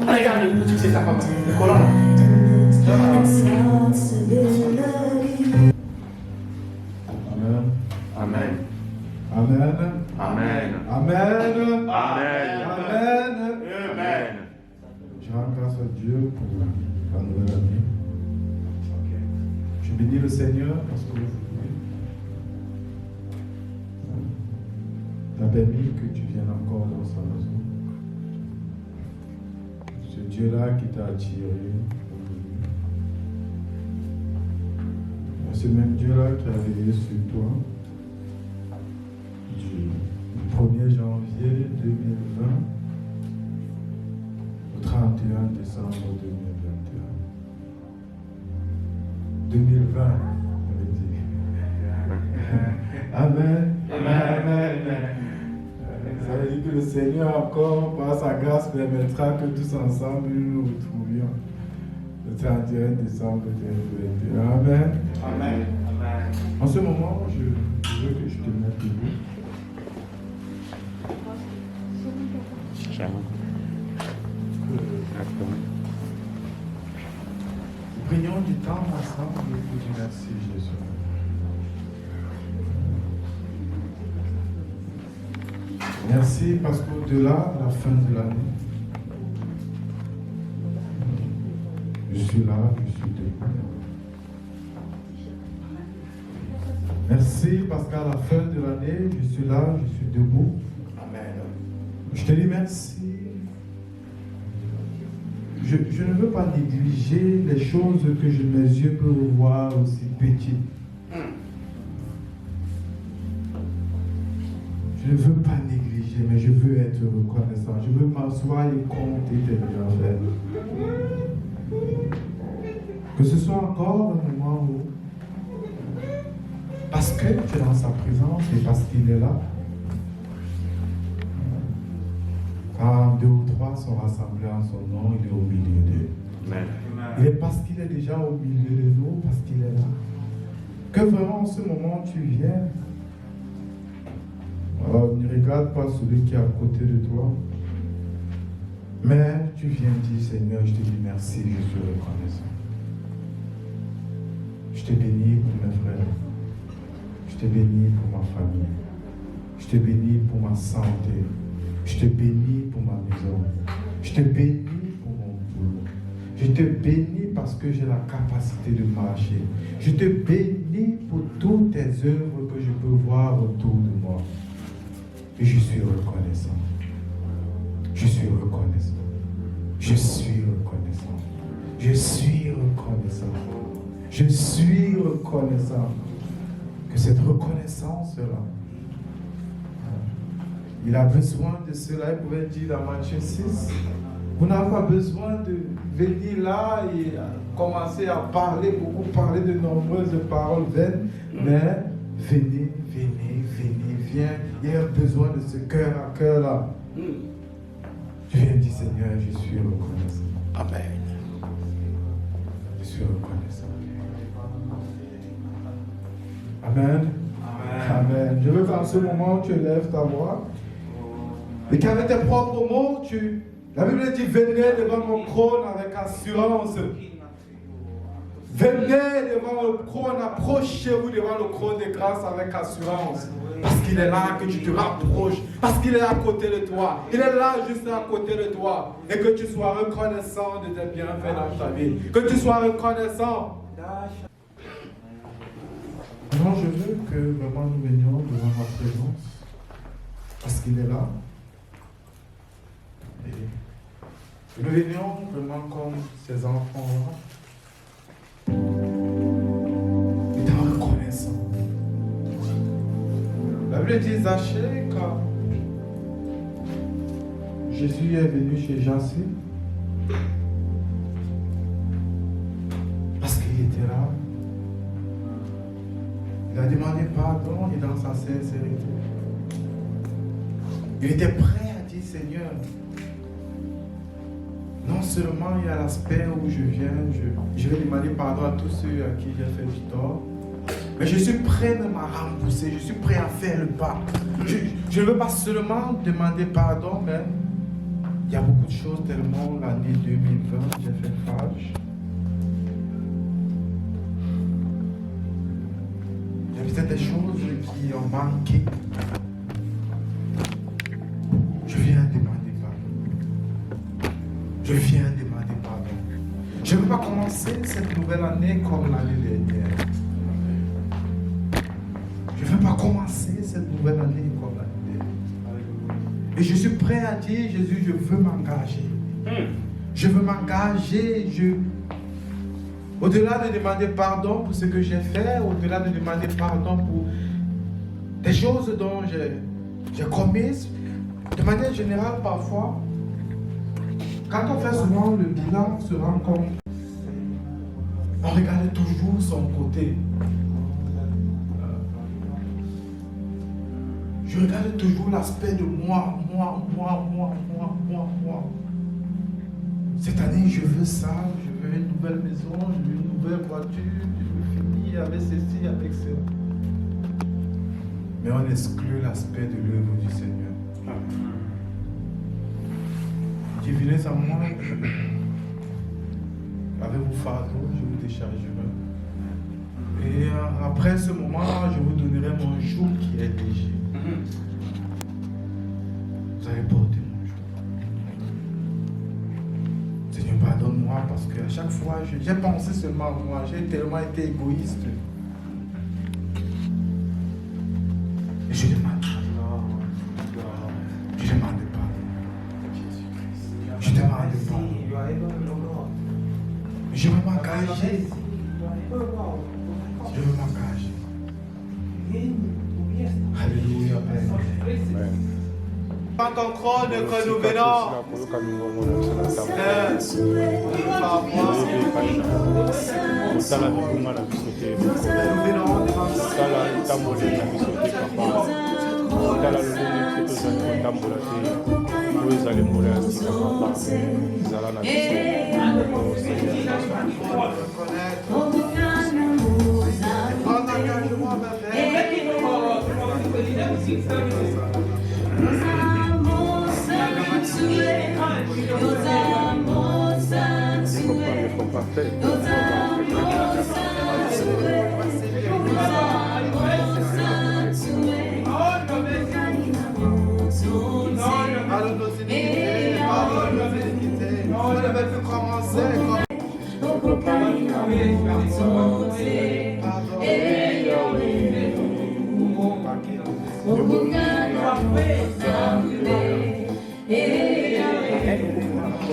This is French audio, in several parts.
Regarde, tu sais ça, papa. Le collant. Amen. Amen. Amen. Amen. Amen. Amen. Je rends grâce à Dieu pour la nouvelle année. Je bénis le Seigneur parce que tu as permis que tu viennes encore dans sa maison. Ce Dieu-là qui t'a attiré aujourd'hui. Ce même Dieu-là qui a veillé sur toi du 1er janvier 2020 au 31 décembre 2021. 2020, on va dire. Amen. Amen. Ça veut dire que le Seigneur encore, par sa grâce, permettra que tous ensemble nous nous retrouvions le 31 décembre 2021. Amen. Amen. En ce moment, je veux que je te mette debout. Prions du temps ensemble pour dire merci Jésus. Merci parce qu'au-delà de la fin de l'année, je suis là, je suis debout. Merci parce qu'à la fin de l'année, je suis là, je suis debout. Amen. Je te dis merci. Je ne veux pas négliger les choses que mes yeux peuvent voir aussi petites. Je ne veux pas négliger, mais je veux être reconnaissant. Je veux m'asseoir et compter tes bienfaits. Que ce soit encore un moment où, parce que tu es dans sa présence et parce qu'il est là, quand 2 ou 3 sont rassemblés en son nom, il est au milieu d'eux. Amen. Il est parce qu'il est déjà au milieu de nous, parce qu'il est là. Que vraiment en ce moment tu viens. Alors ne regarde pas celui qui est à côté de toi. Mais tu viens dire, Seigneur, je te dis merci, je suis reconnaissant. Je te bénis pour mes frères. Je te bénis pour ma famille. Je te bénis pour ma santé. Je te bénis pour ma maison. Je te bénis pour mon boulot. Je te bénis parce que j'ai la capacité de marcher. Je te bénis pour toutes tes œuvres que je peux voir autour de moi. Et je suis reconnaissant. Je suis reconnaissant. Je suis reconnaissant. Je suis reconnaissant. Je suis reconnaissant. Que cette reconnaissance-là, il a besoin de cela. Il pouvait dire dans Matthieu 6, vous n'avez pas besoin de venir là et commencer à parler, beaucoup parler de nombreuses paroles vaines, mais venez, viens. Il y a besoin de ce cœur à cœur là. Tu viens dire, Seigneur, je suis reconnaissant. Amen. Je suis reconnaissant. Amen. Amen. Je veux qu'en ce moment, tu élèves ta voix. Et qu'avec tes propres mots, la Bible dit, venez devant mon trône avec assurance. Venez devant le trône, approchez-vous devant le trône de grâce avec assurance. Parce qu'il est là que tu te rapproches. Parce qu'il est à côté de toi. Il est là juste à côté de toi. Et que tu sois reconnaissant de tes bienfaits dans ta vie. Que tu sois reconnaissant. Non, je veux que vraiment nous venions devant ma présence. Parce qu'il est là. Et nous venions vraiment comme ces enfants-là. Étant reconnaissants. La Bible dit Zachée, quand Jésus est venu chez Jacinthe, parce qu'il était là, il a demandé pardon et dans sa sincérité. Il était prêt à dire Seigneur, non seulement il y a l'aspect où je viens, je vais demander pardon à tous ceux à qui j'ai fait du tort, Mais je suis prêt même à rembourser, je suis prêt à faire le pas. Je ne veux pas seulement demander pardon, mais il y a beaucoup de choses tellement l'année 2020, j'ai fait fâche. Il y a peut-être des choses qui ont manqué. Je viens demander pardon. Je viens demander pardon. Je ne veux pas commencer cette nouvelle année comme l'année dernière. Je ne veux pas commencer cette nouvelle année comme l'année dernière. Et je suis prêt à dire, Jésus, je veux m'engager. Je veux m'engager. Au-delà de demander pardon pour ce que j'ai fait, au-delà de demander pardon pour des choses dont j'ai commises, de manière générale, parfois, quand on fait souvent le bilan, on se rend compte, on regarde toujours son côté. Je regarde toujours l'aspect de moi. Cette année, je veux ça, je veux une nouvelle maison, je veux une nouvelle voiture, je veux finir avec ceci, avec cela. Mais on exclut l'aspect de l'œuvre du Seigneur. Qui venez à moi, avec vos fardeaux, je vous déchargerai. Et après ce moment, je vous donnerai mon joug qui est léger. Vous allez porter mon joug. Seigneur, pardonne-moi parce qu'à chaque fois, j'ai pensé seulement à moi. J'ai tellement été égoïste. Et je demande pardon. Je demande pardon. Je demande pardon. Je veux m'engager. Je veux m'engager. Alléluia, Père. Pas ton trône que nous venons.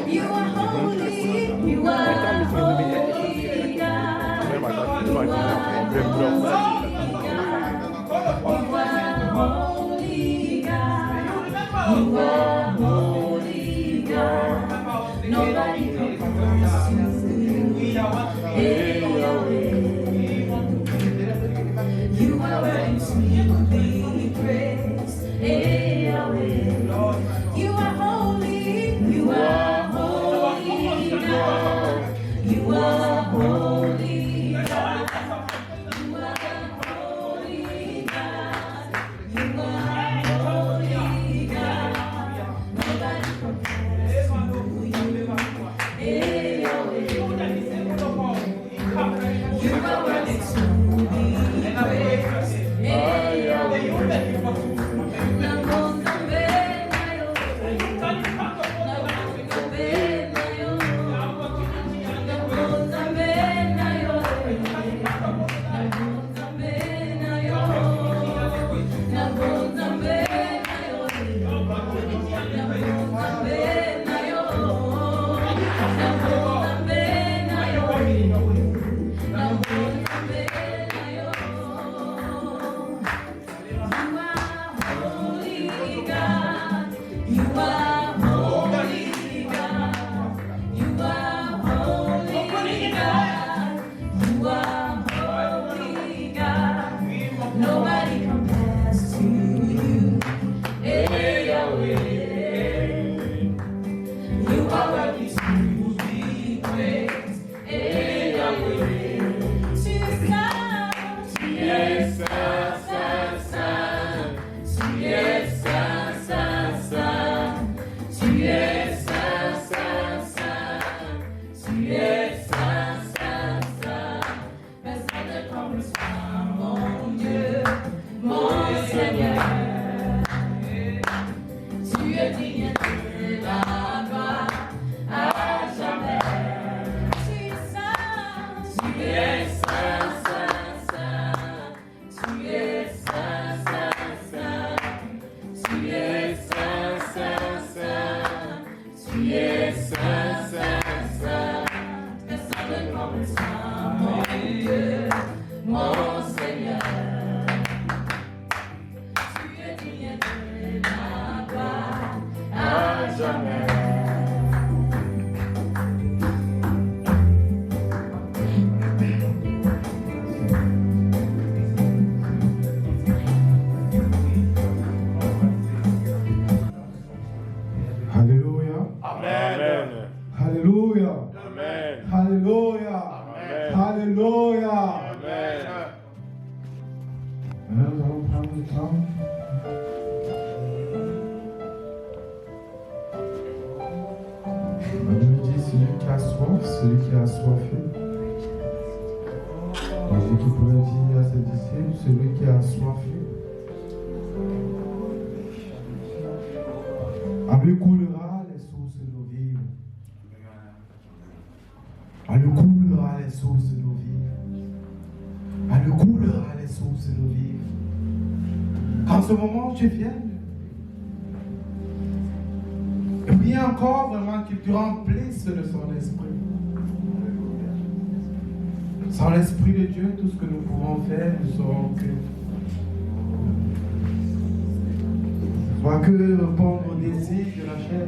You are holy, you are holy God. You are holy God. Nobody compares to you. You are worthy to be praised. You are holy. You are holy God. You are holy God. You are holy God. You are holy God. Nobody compares to you. You are worthy to be praised. Maintenant, nous allons prendre le temps. La Bible dit celui qui a soif, celui qui a soifé. Jésus qui pourrait dire à ses disciples, celui qui a soifé, en lui coulera les sources d'eau vive. En lui coulera les sources d'eau vive. En lui coulera les sources d'eau vive. En ce moment, tu viennes. Et prie encore vraiment qu'il te remplisse de son esprit. Sans l'esprit de Dieu, tout ce que nous pouvons faire, nous serons que. Soit que répondre aux désirs de la chair.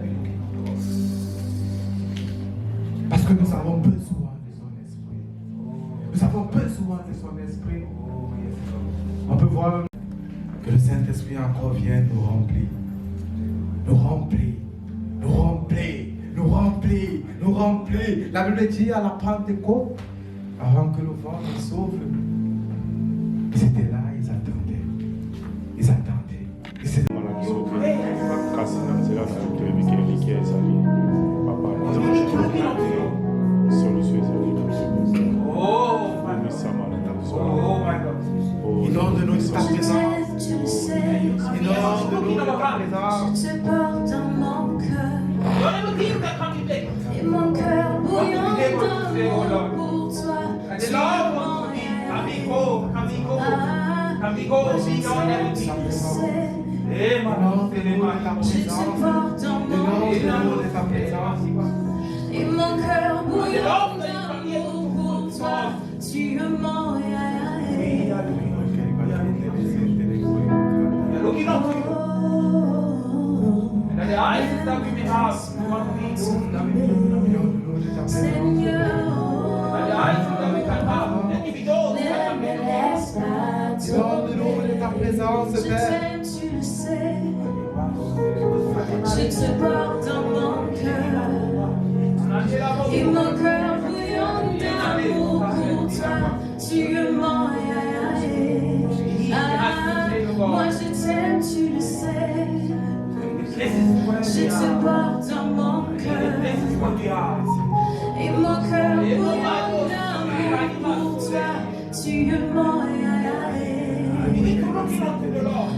Parce que nous avons besoin de son esprit. Nous avons besoin de son esprit. On peut voir que le Saint-Esprit encore vient nous remplir. Nous remplir. Nous remplir. Nous remplir. Nous remplir. La Bible dit à la Pentecôte, avant que le vent ne souffle, ils étaient là, ils attendaient. Ils attendaient. Ils étaient inonde-nous de ta présence. Inonde-nous de ta présence. Je te porte dans mon cœur. Et mon cœur bouillonne d'amour pour toi. Tu es mon moi je t'aime, tu le sais. Je te porte dans mon cœur. Et mon cœur bouillonne d'amour pour toi. Tu es mon Seigneur, ne me laisse pas Inonde-nous de ta présence, je Père. t'aime, tu le sais. Je te porte dans mon cœur. Et mon cœur bouillonne d'amour pour toi. Tu es mon moi je t'aime, tu le sais. Je te porte dans mon cœur. Et mon cœur bouillonne d'amour pour toi. Tu es mon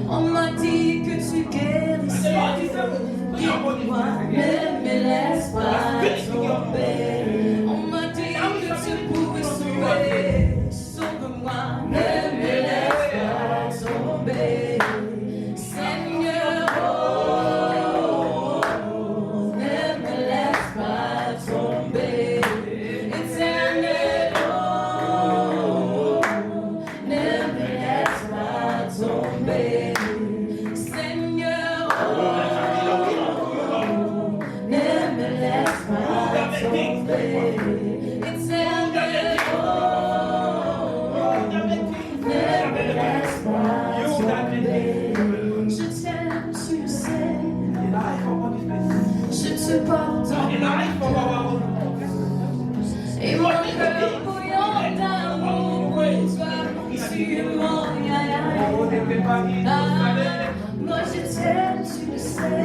on m'a dit que tu guérissais. Guéris-moi, ne me laisse pas tomber. On m'a dit que tu pouvais sauver. Sauve-moi, ne me laisse pas tomber. Seigneur, ne me laisse pas tomber. Éternel, ne me laisse pas tomber. Seigneur, ne me laisse pas tomber. Éternel, ne me laisse pas tomber. Je t'aime, tu le sais. Je te porte dans mon cœur. Et mon cœur bouillon d'amour pour toi. Tu es mon moi je t'aime, tu le sais.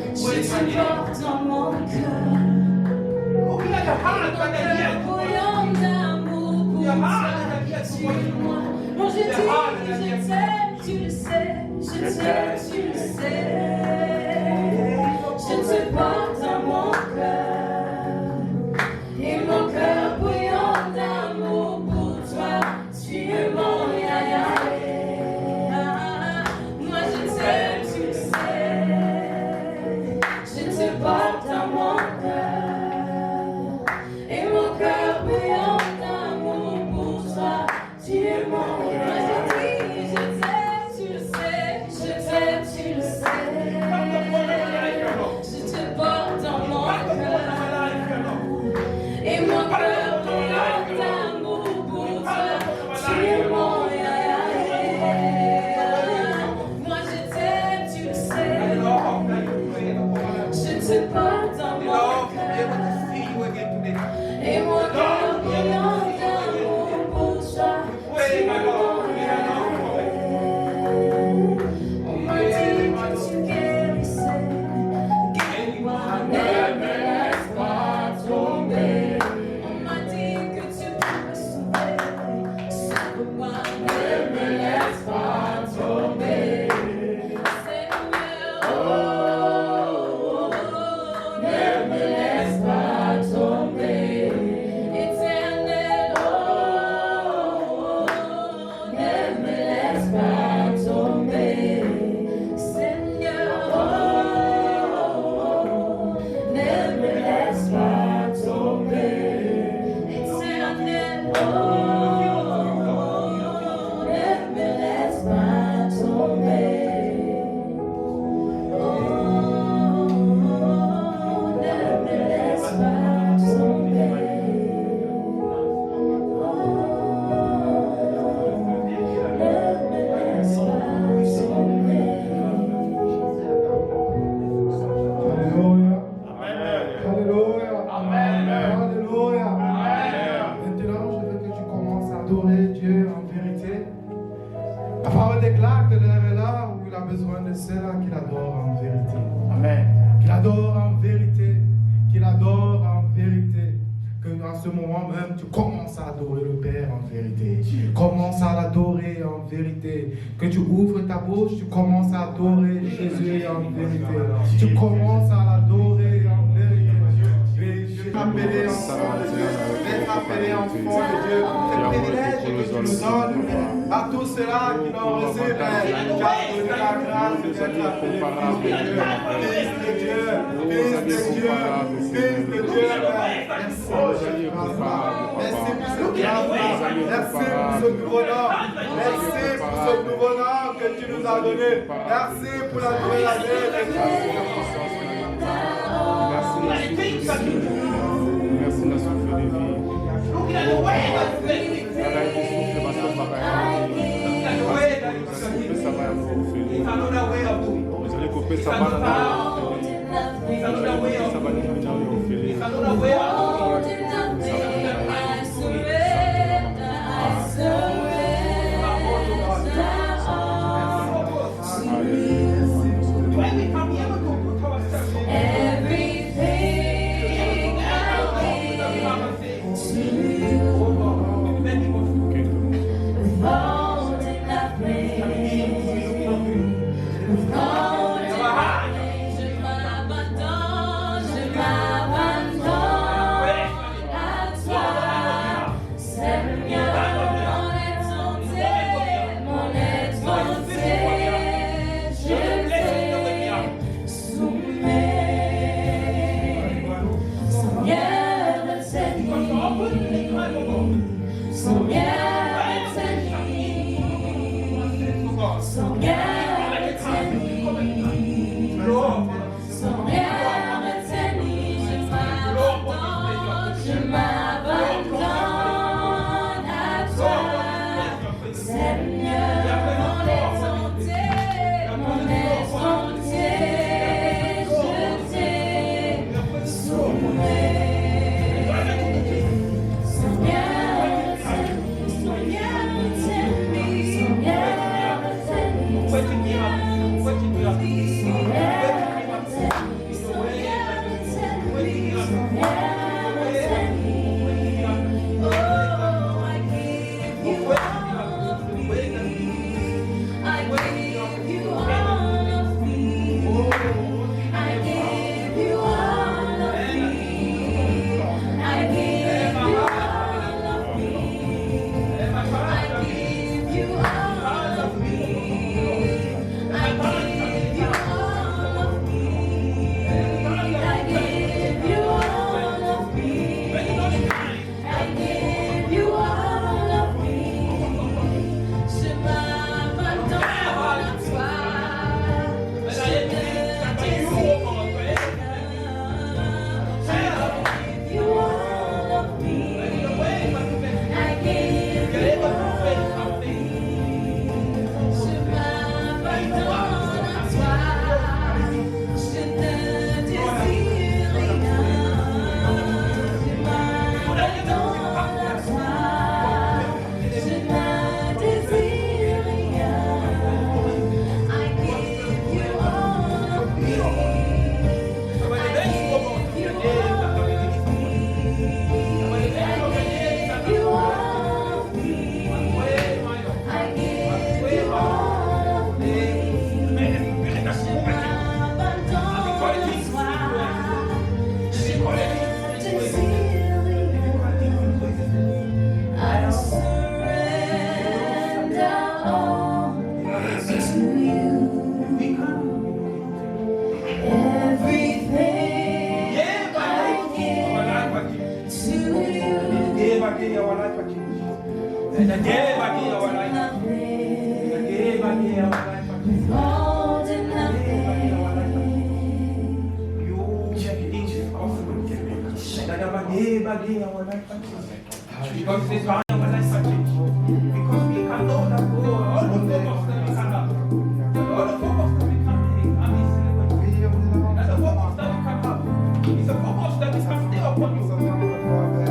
Je te porte dans mon cœur. Mon cœur bouillon d'amour pour toi. Tu es moi. Moi je t'aime, tu le sais. Je t'aime, tu le sais. Je te porte dans mon cœur. Et mon cœur bouillon d'amour pour toi. Tu es mon moi je t'aime, tu le sais. Je te porte dans mon cœur. Et mon cœur bouillon d'amour pour toi. Tu es mon moi je t'aime, tu le sais. Je t'aime, tu le sais. Je te porte dans mon cœur. Et mon cœur bouillon d'amour pour toi. Tu es mon moi je t'aime, tu le sais. Je te porte dans mon cœur. Et mon cœur bouillon d'amour adorer Dieu en vérité. La parole déclare que l'heure est là où il a besoin de ceux-là qui l'adorent en vérité. Amen. Qu'il adore en vérité. Qu'il adore en vérité. Que dans ce moment même, tu commences à adorer le Père en vérité. Commence à l'adorer en vérité. Que tu ouvres ta bouche, tu commences à adorer Jésus en vérité. Tu commences à l'adorer en vérité. D'être appelé enfant de Dieu. D'être appelé enfant de Dieu. C'est un privilège que tu nous donnes à tous ceux-là qui l'ont reçu, Père. Tu as donné la grâce d'être appelé fils de Dieu. Fils de Dieu. Fils de Dieu. Fils de Dieu, Père. Merci pour ce grâce-là. Merci pour ce nouveau nom. Merci pour ce nouveau nom que tu nous as donné. Merci pour la nouvelle année que tu nous as donné. Merci de la souffle de vie.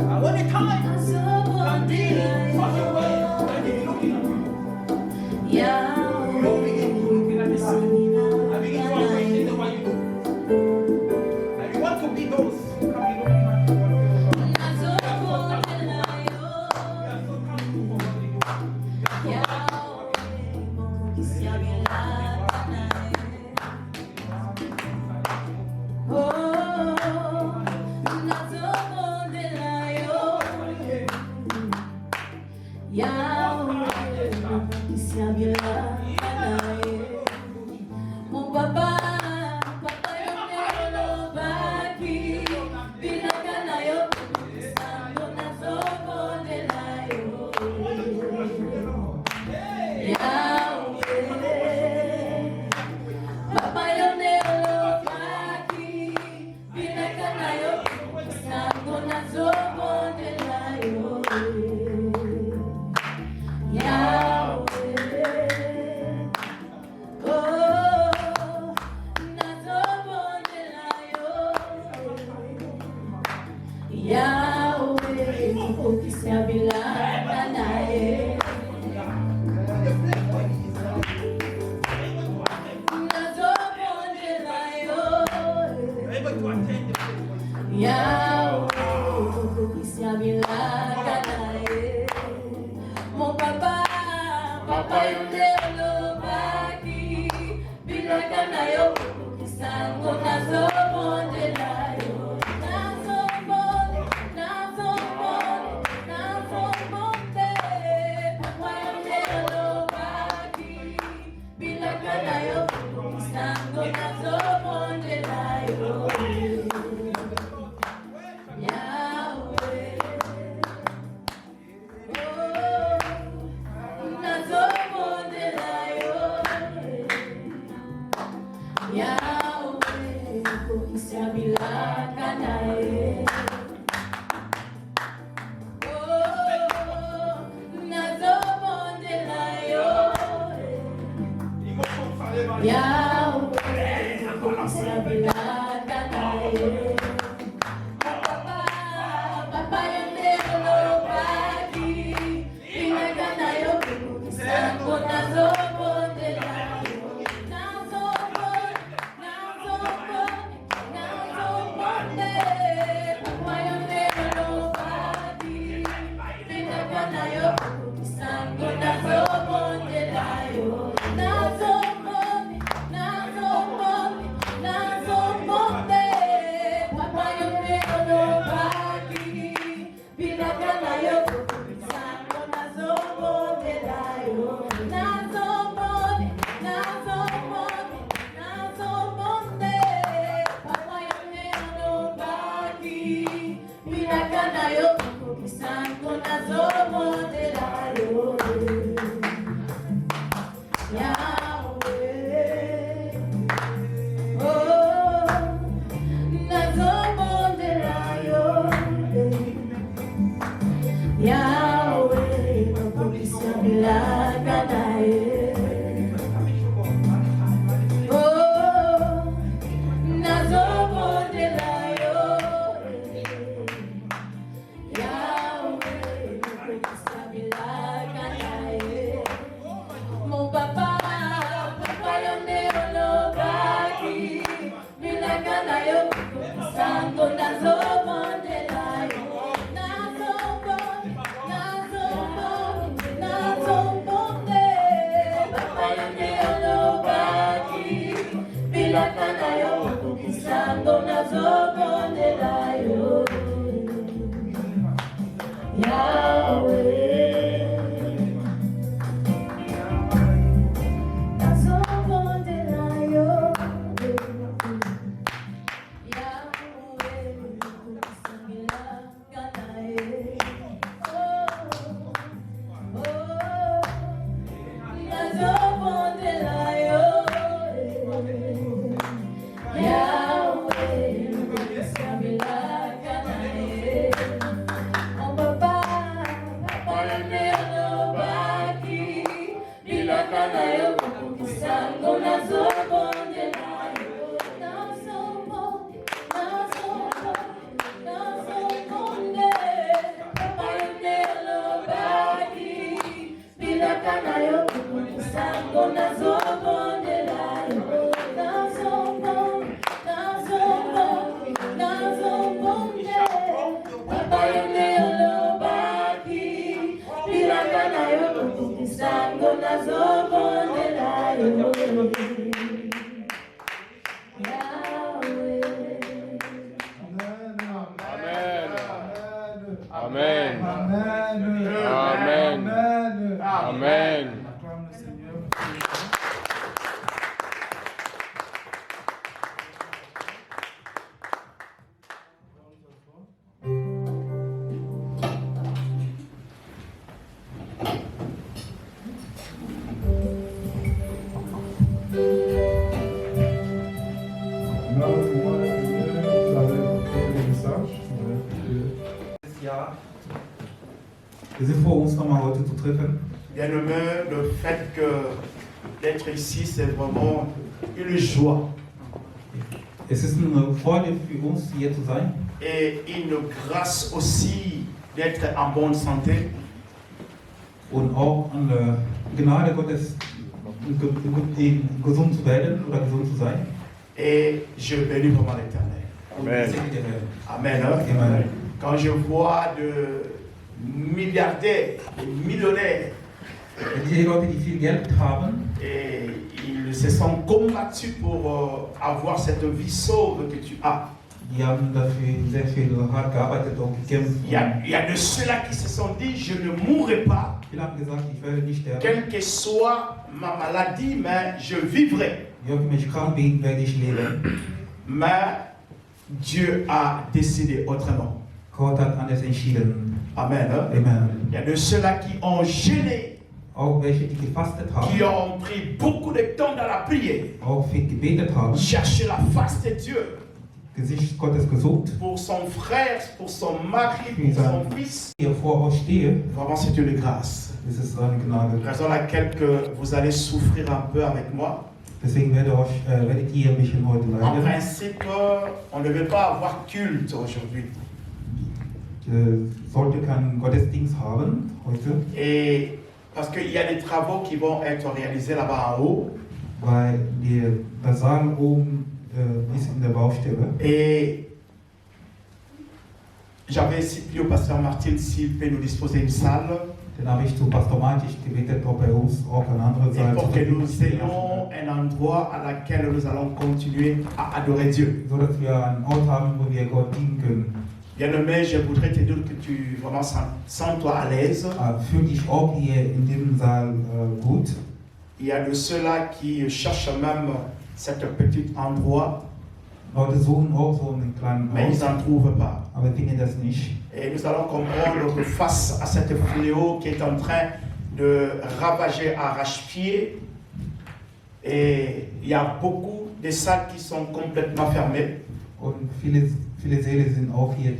I want to time. Mon papa yonelo baki bilakana yo sango na zoko de la yo Yahweh Papa yonelo baki bilakana yo sango na zoko de la yo Mon papa yonelo baki bilakana yo sango na zobo de la yo na zobo papa yonelo baki bilakana yo sango na zobo de la yo Amen. Amen. Amen. Acclame le Seigneur. Là, moi, vous avez écouté le message. Vous avez écouté. Dieses Jahr. Wir sind froh, uns nochmal heute zu treffen. Bien-aimé, le fait d'être ici, c'est vraiment une joie Es ist eine Freude für uns, hier zu sein. et une grâce aussi d'être en bonne santé. Und auch eine Gnade Gottes, gesund zu werden oder gesund zu sein. Et je bénis vraiment l'Éternel. Und Amen. ich segne den Herrn. Amen. Hein? Amen. Quand je vois de milliardaires, de millionnaires, Wenn die Leute, die viel Geld haben, et ils se sont combattus pour avoir cette vie sauve que tu as. die haben dafür sehr viel hart gearbeitet und gekämpft. Il y a de ceux-là qui se sont dit, je ne mourrai pas, Viele haben gesagt, ich werde nicht sterben. quelle que soit ma maladie, mais je vivrai. Wie auch immer ich krank bin, werde ich leben. Mais Dieu a décidé autrement. Gott hat anders entschieden. Amen. Hein? Amen. Il y a de ceux-là qui ont gêné, Auch welche, die gefastet haben, qui ont pris beaucoup de temps dans la prière, auch viel gebetet haben, chercher la face de Dieu Gesicht Gottes gesucht. pour son frère, pour son mari, pour son fils. Hier vor euch stehe, Vraiment, c'est une grâce. ist es eine Gnade. Raison laquelle que vous allez souffrir un peu avec moi. Deswegen werdet ihr ein bisschen heute En leiden. principe, on ne veut pas avoir culte aujourd'hui. Sollte keinen Gottesdienst haben heute, Et parce qu'il y a des travaux qui vont être réalisés là-bas en haut. weil der Saal oben ist in der Baustelle. Et j'avais supplié au pasteur Martin s'il peut nous disposer une salle Dann habe ich zu Pastor Martin gebetet, ob er uns auch eine andere et Seite pour zur que Verfügung nous stellen ayons un endroit à laquelle nous allons continuer à adorer Dieu. kann, so dass wir einen Ort haben, wo wir Gott dienen können. Bien-aimé, je voudrais te dire que tu vraiment sens-toi à l'aise. Fühl dich auch hier in diesem Saal gut. Il y a de ceux-là qui cherchent même cet petit endroit, Leute suchen auch so einen kleinen mais ils Ort, n'en trouvent pas. aber finden das nicht. Et nous allons comprendre que face à cette fléau qui est en train de ravager arrache-pied, et il y a beaucoup de salles qui sont complètement fermées. Und viele Säle sind auch hier,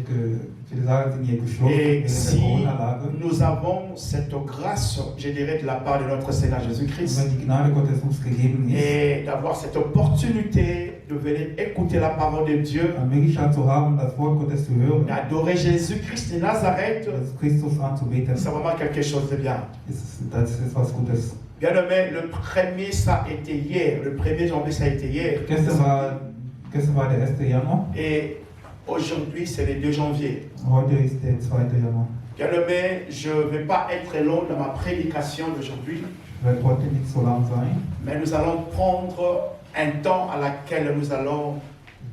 viele Saale sind hier geschlossen Et wegen der si Corona-Lage. nous avons cette grâce, je dirais, de la part de notre Seigneur Und Jésus-Christ, wenn die Gnade Gottes uns gegeben ist, et d'avoir cette opportunité de venir écouter la parole de Dieu, eine Möglichkeit zu haben, das Wort Gottes zu hören, d'adorer Jésus-Christ de Nazareth, das Christus anzubeten, c'est vraiment quelque chose de bien. das ist was Gutes. Bien aimé, le premier, ça a été hier. Le 1er janvier, ça a été hier. Gestern war der 1. Januar, Et aujourd'hui, c'est le 2 janvier. heute ist der 2. Januar. Bien aimé, je ne vais pas être long dans ma prédication d'aujourd'hui, Ich werde heute nicht so lang sein, mais nous allons prendre un temps à laquelle nous allons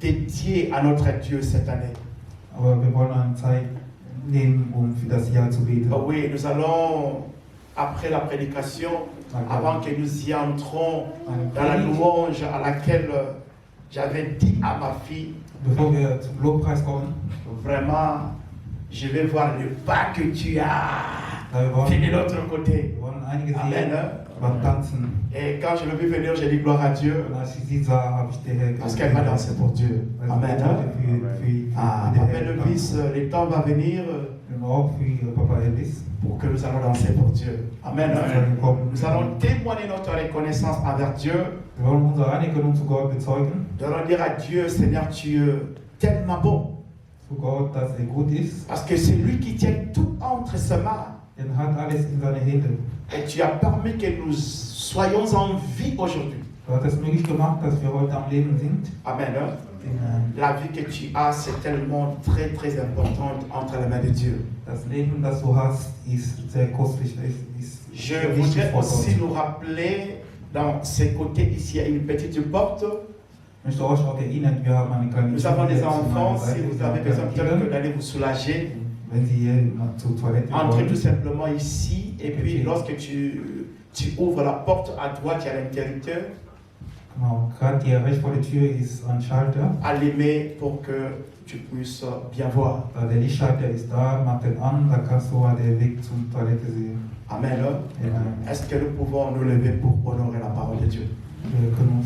dédier à notre Dieu cette année. aber wir wollen eine Zeit nehmen, für das Jahr zu beten. Ah oui, nous allons, après la prédication, avant que nous y entrons dans la louange à laquelle j'avais dit à ma fille, Bevor wir zum Lobpreis kommen, vraiment, je vais voir le pas que tu as wir fait de l'autre côté. wollen einige Amen. sehen beim Tanzen. Et quand je l'ai vu venir, j'ai dit gloire à Dieu. Und als ich sie sah, habe ich den Herr Parce qu'elle va danser pour Dieu. Amen. Ah, Papa Elvis, le temps va venir Auch für Papa Elvis. pour que nous allons danser pour Dieu. Amen. Nous allons témoigner notre reconnaissance envers Dieu. Wir wollen unsere Anerkennung zu Gott bezeugen. Nous allons dire à Dieu, Seigneur, tu es tellement bon. Zu Gott, dass gut ist. Parce que c'est lui qui tient tout entre ses mains. Er hat alles in seine Hände. Et tu as permis que nous soyons en vie aujourd'hui. Du hast es möglich gemacht, dass wir heute am Leben sind. Amen. La vie que tu as, c'est tellement très très importante entre les mains de Dieu. Das Leben, das du hast, ist sehr kostlich. Je voudrais aussi nous rappeler, dans ces côtés ici, il y a une petite porte. Ich möchte euch auch erinnern, wir haben eine kleine Nous avons des Tür zu meiner enfants, si Seite. vous Wir avez haben besoin Kinder. peut-être d'aller vous soulager. wenn Sie hier zur Toilette Entre tout wollen, simplement ici, et puis lorsque tu ouvres la porte, à droite, il y a l'interrupteur. genau, gerade hier rechts vor der Tür ist ein Schalter. Allumer pour que tu puisses bien voir. Der Lichtschalter ist da, mach den an, da kannst du den Weg zur Toilette sehen. Amen. Ja, Est-ce que nous pouvons nous lever pour honorer la parole de Dieu? wir können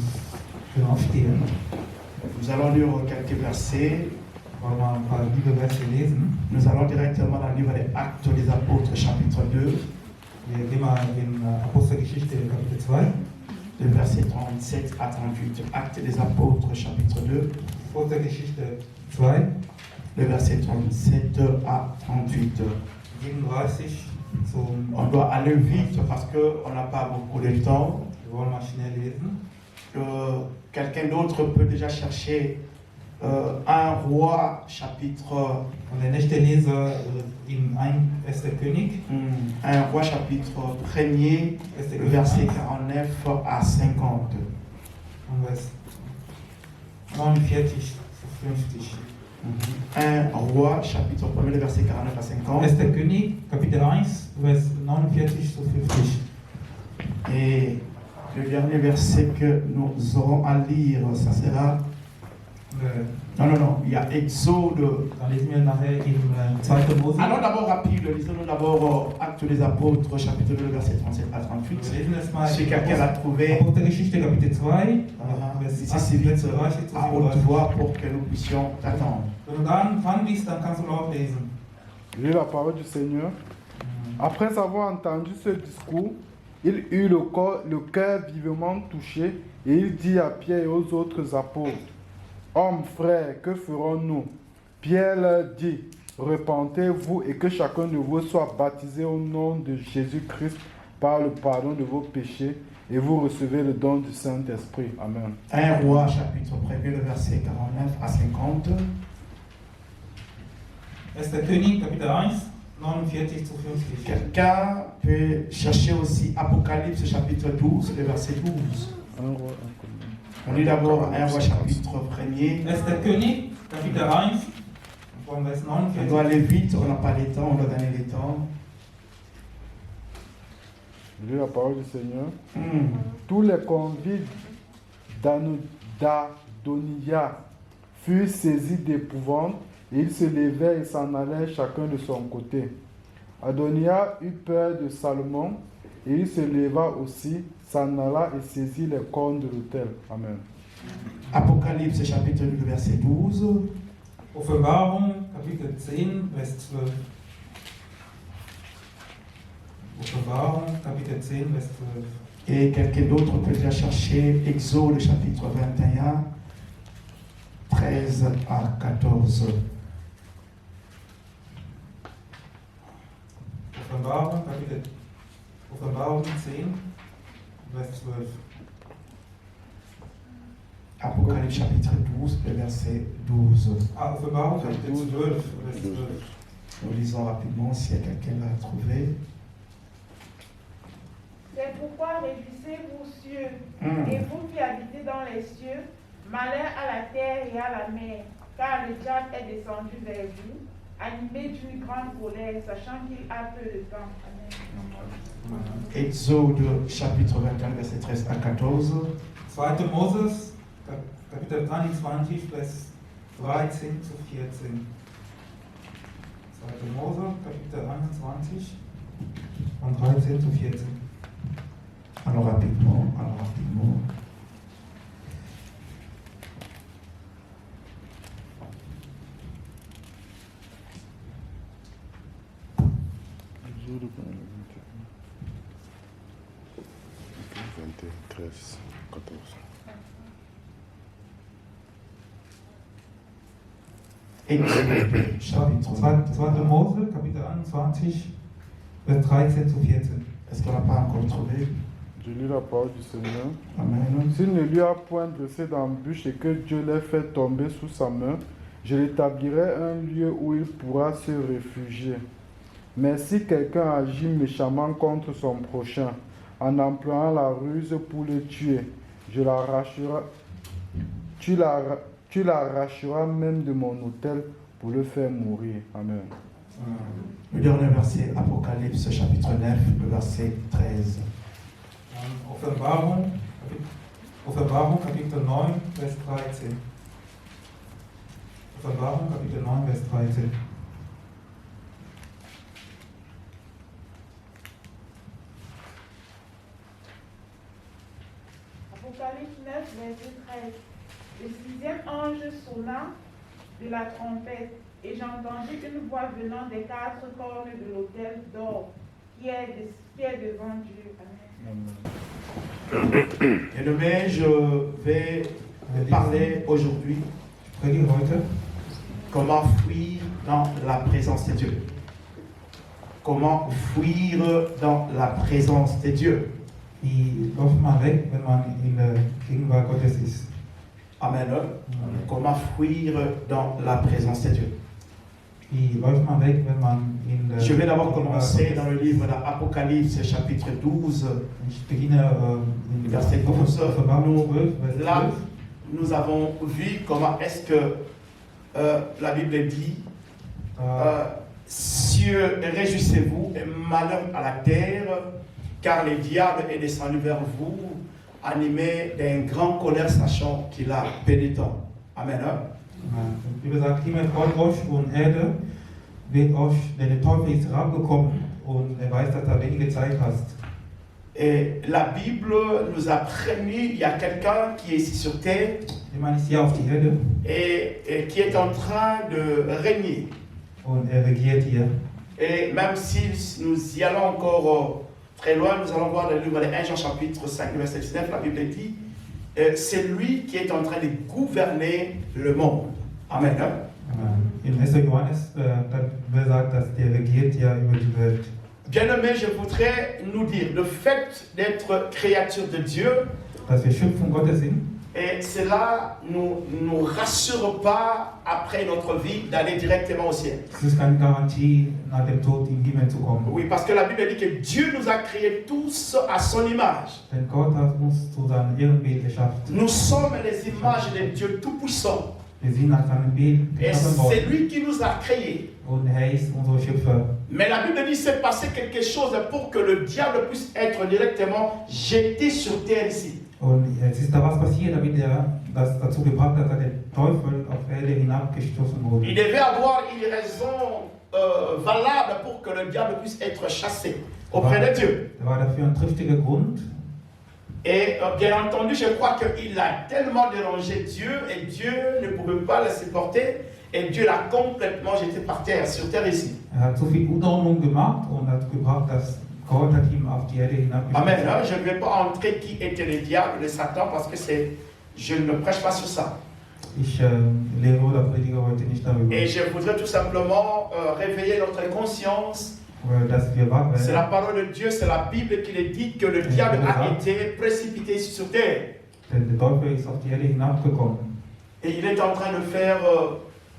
aufstehen, Nous allons lire quelques versets. wollen wir ein paar Bibelverse lesen. Nous allons directement dans le livre des Actes des Apôtres, chapitre 2, Wir gehen mal in Apostelgeschichte Kapitel 2, de versets 37 à 38. Actes des Apôtres, chapitre 2, Apostelgeschichte 2, le verset 37 à 38. 37 zum, On doit aller vite parce qu'on n'a pas beaucoup de temps. wir wollen mal schnell lesen. Quelqu'un d'autre peut déjà chercher 1 Roi, chapitre Und der nächste Leser in 1. König, 1 Roi, chapitre 1er, 1. le König verset 1, 49 à 50. und Vers 49 zu 50. 1 Roi, chapitre 1er, le verset 49 à 50. 1. König, Kapitel 1, Vers 49 zu 50. Et le dernier verset que nous aurons à lire, ça sera... Non, il y a Exode. Dann lesen wir nachher im 2. Mose. Allons d'abord rapide, lisons d'abord Actes des Apôtres, chapitre 2, verset 37 à 38. Wir lesen es mal Si quelqu'un l'a trouvé, Apostelgeschichte Kapitel 2, Vers si c'est vite 38 zu à haute 37. voix pour que nous puissions t'attendre. Wenn du dann dran bist, dann kannst du laut lesen. Lis la parole du Seigneur. Après avoir entendu ce discours, il eut le cœur vivement touché et il dit à Pierre et aux autres apôtres, hommes, frères, que ferons-nous? Pierre leur dit, repentez-vous et que chacun de vous soit baptisé au nom de Jésus-Christ par le pardon de vos péchés et vous recevez le don du Saint-Esprit. Amen. 1 Roi, chapitre 1er, le verset 49 à 50. 1. König, Kapitel 1, 49 zu 50. Quelqu'un peut chercher aussi Apocalypse, chapitre 12, le verset 12. Un roi, un commun. On lit d'abord 1 Roi, chapitre 1er. 1. König, Kapitel 1, von Vers On doit 49. aller vite, on n'a pas le temps, on doit donner le temps. Lis la parole du Seigneur. Tous les convives d'Adonia furent saisis d'épouvante et ils se levèrent et s'en allèrent chacun de son côté. Adonia eut peur de Salomon et il se leva aussi, s'en alla et saisit les cornes de l'autel. Amen. Apocalypse, chapitre 2, verset 12. Offenbarung, Kapitel 10, Vers 12. Offenbarung, Kapitel 10, Vers 12. Et quelqu'un d'autre peut déjà chercher Exode, chapitre 21, 13 à 14. Offenbarung 10, Vers 12. Apocalypse, chapitre 12, le verset 12. Ah, Offenbarung, Kapitel 12, Vers 12. Nous lisons rapidement si quelqu'un l'a trouvé. C'est pourquoi réjouissez-vous, cieux, et vous qui habitez dans les cieux, malheur à la terre et à la mer, car le diable est descendu vers vous, animé d'une grande colère, sachant qu'il a peu de temps. Amen. Exode, chapitre 21, verset 13 à 14. 2. Moses, Kapitel 21, Vers 13 zu 14. 2. Mose, Kapitel 21, von 13 zu 14. Alors rapidement. Exode 21, 13, 14. Exode, chapitre 2. Mose, Kapitel 21, Vers 13 zu 14. Est-ce qu'on n'a pas encore trouvé? Je lis la parole du Seigneur. Amen. S'il ne lui a point dressé d'embûche et que Dieu l'ait fait tomber sous sa main, je l'établirai un lieu où il pourra se réfugier. Mais si quelqu'un agit méchamment contre son prochain, en employant la ruse pour le tuer, tu l'arracheras même de mon autel pour le faire mourir. Amen. Le dernier verset, Apocalypse chapitre 9, le verset 13. Offenbarung Kapitel 9, Vers 13. Offenbarung Kapitel 9, Vers 13. Apocalypse 9, verset 13. Le sixième ange sonna de la trompette, et j'entendis une voix venant des quatre cornes de l'autel d'or qui est devant Dieu. Amen. Bien-aimé, je vais parler aujourd'hui comment fuir dans la présence de Dieu. Comment fuir dans la présence de Dieu. Wie läuft man weg, wenn man in der Gegenwart Gottes ist? Amen. Comment fuir dans la présence de Dieu. Wie läuft man weg, wenn man in der Je vais d'abord Gegenwart commencer Gottes dans le livre d'Apocalypse, chapitre 12. Ich beginne in Verset 12. Offenbarung 12, Vers Là, 12. nous avons vu comment est-ce que la Bible dit cieux, réjouissez-vous, et malheur à la terre, car le diable est descendu vers vous, animé d'une grande colère, sachant qu'il a pénétrant. Amen. Wie gesagt, Himmel freut euch und Erde wird euch, denn der Teufel ist herabgekommen und er weiß, dass er wenige Zeit hast. Et la Bible nous a prévenu, il y a quelqu'un qui est ici sur terre Jemand ist hier auf die Erde et qui est en train de régner. und er regiert hier. Et même si nous y allons encore très loin, nous allons voir dans le livre de 1 Jean chapitre 5, verset 19, la Bible dit, c'est lui qui est en train de gouverner le monde. Amen. In 1. Johannes wird gesagt, dass der regiert ja über die Welt. Bien-aimés, je voudrais nous dire, le fait d'être créature de Dieu, Dass wir Schöpfung Gottes sind, et cela ne nous rassure pas après notre vie d'aller directement au ciel. das ist keine Garantie, nach dem Tod in den Himmel zu kommen. Oui, parce que la Bible dit que Dieu nous a créés tous à son image. Denn Gott hat uns zu seinem Ebenbild geschaffen. Nous sommes les images de Dieu Tout-Puissant. Wir sind nach seinem Bild Et geschaffen c'est worden. lui qui nous a créés. Und er ist unser Schöpfer. Mais la Bible dit c'est passé quelque chose pour que le diable puisse être directement jeté sur terre ici. Und es ist da was passiert, damit er das dazu gebracht hat, dass der Teufel auf Erde hinabgestoßen wurde. Il devait avoir une raison valable pour que le diable puisse être chassé auprès de Dieu. Da war dafür ein triftiger Grund. Et bien entendu, je crois qu'il a tellement dérangé Dieu et Dieu ne pouvait pas le supporter et Dieu l'a complètement jeté par terre, sur terre ici. Er hat so viel Unordnung gemacht und hat gebracht, dass Gott hat ihm auf die Erde hinabgestoßen. Amen. Je ne vais pas entrer qui était le diable, le Satan, parce que je ne prêche pas sur ça. Ich lehre oder predige heute nicht darüber, Et je voudrais tout simplement réveiller notre conscience. dass wir wach C'est la werden. parole de Dieu, c'est la Bible qui le dit que le diable a été précipité ici sur terre. Denn der Teufel ist auf die Erde hinabgekommen. Et il est en train de faire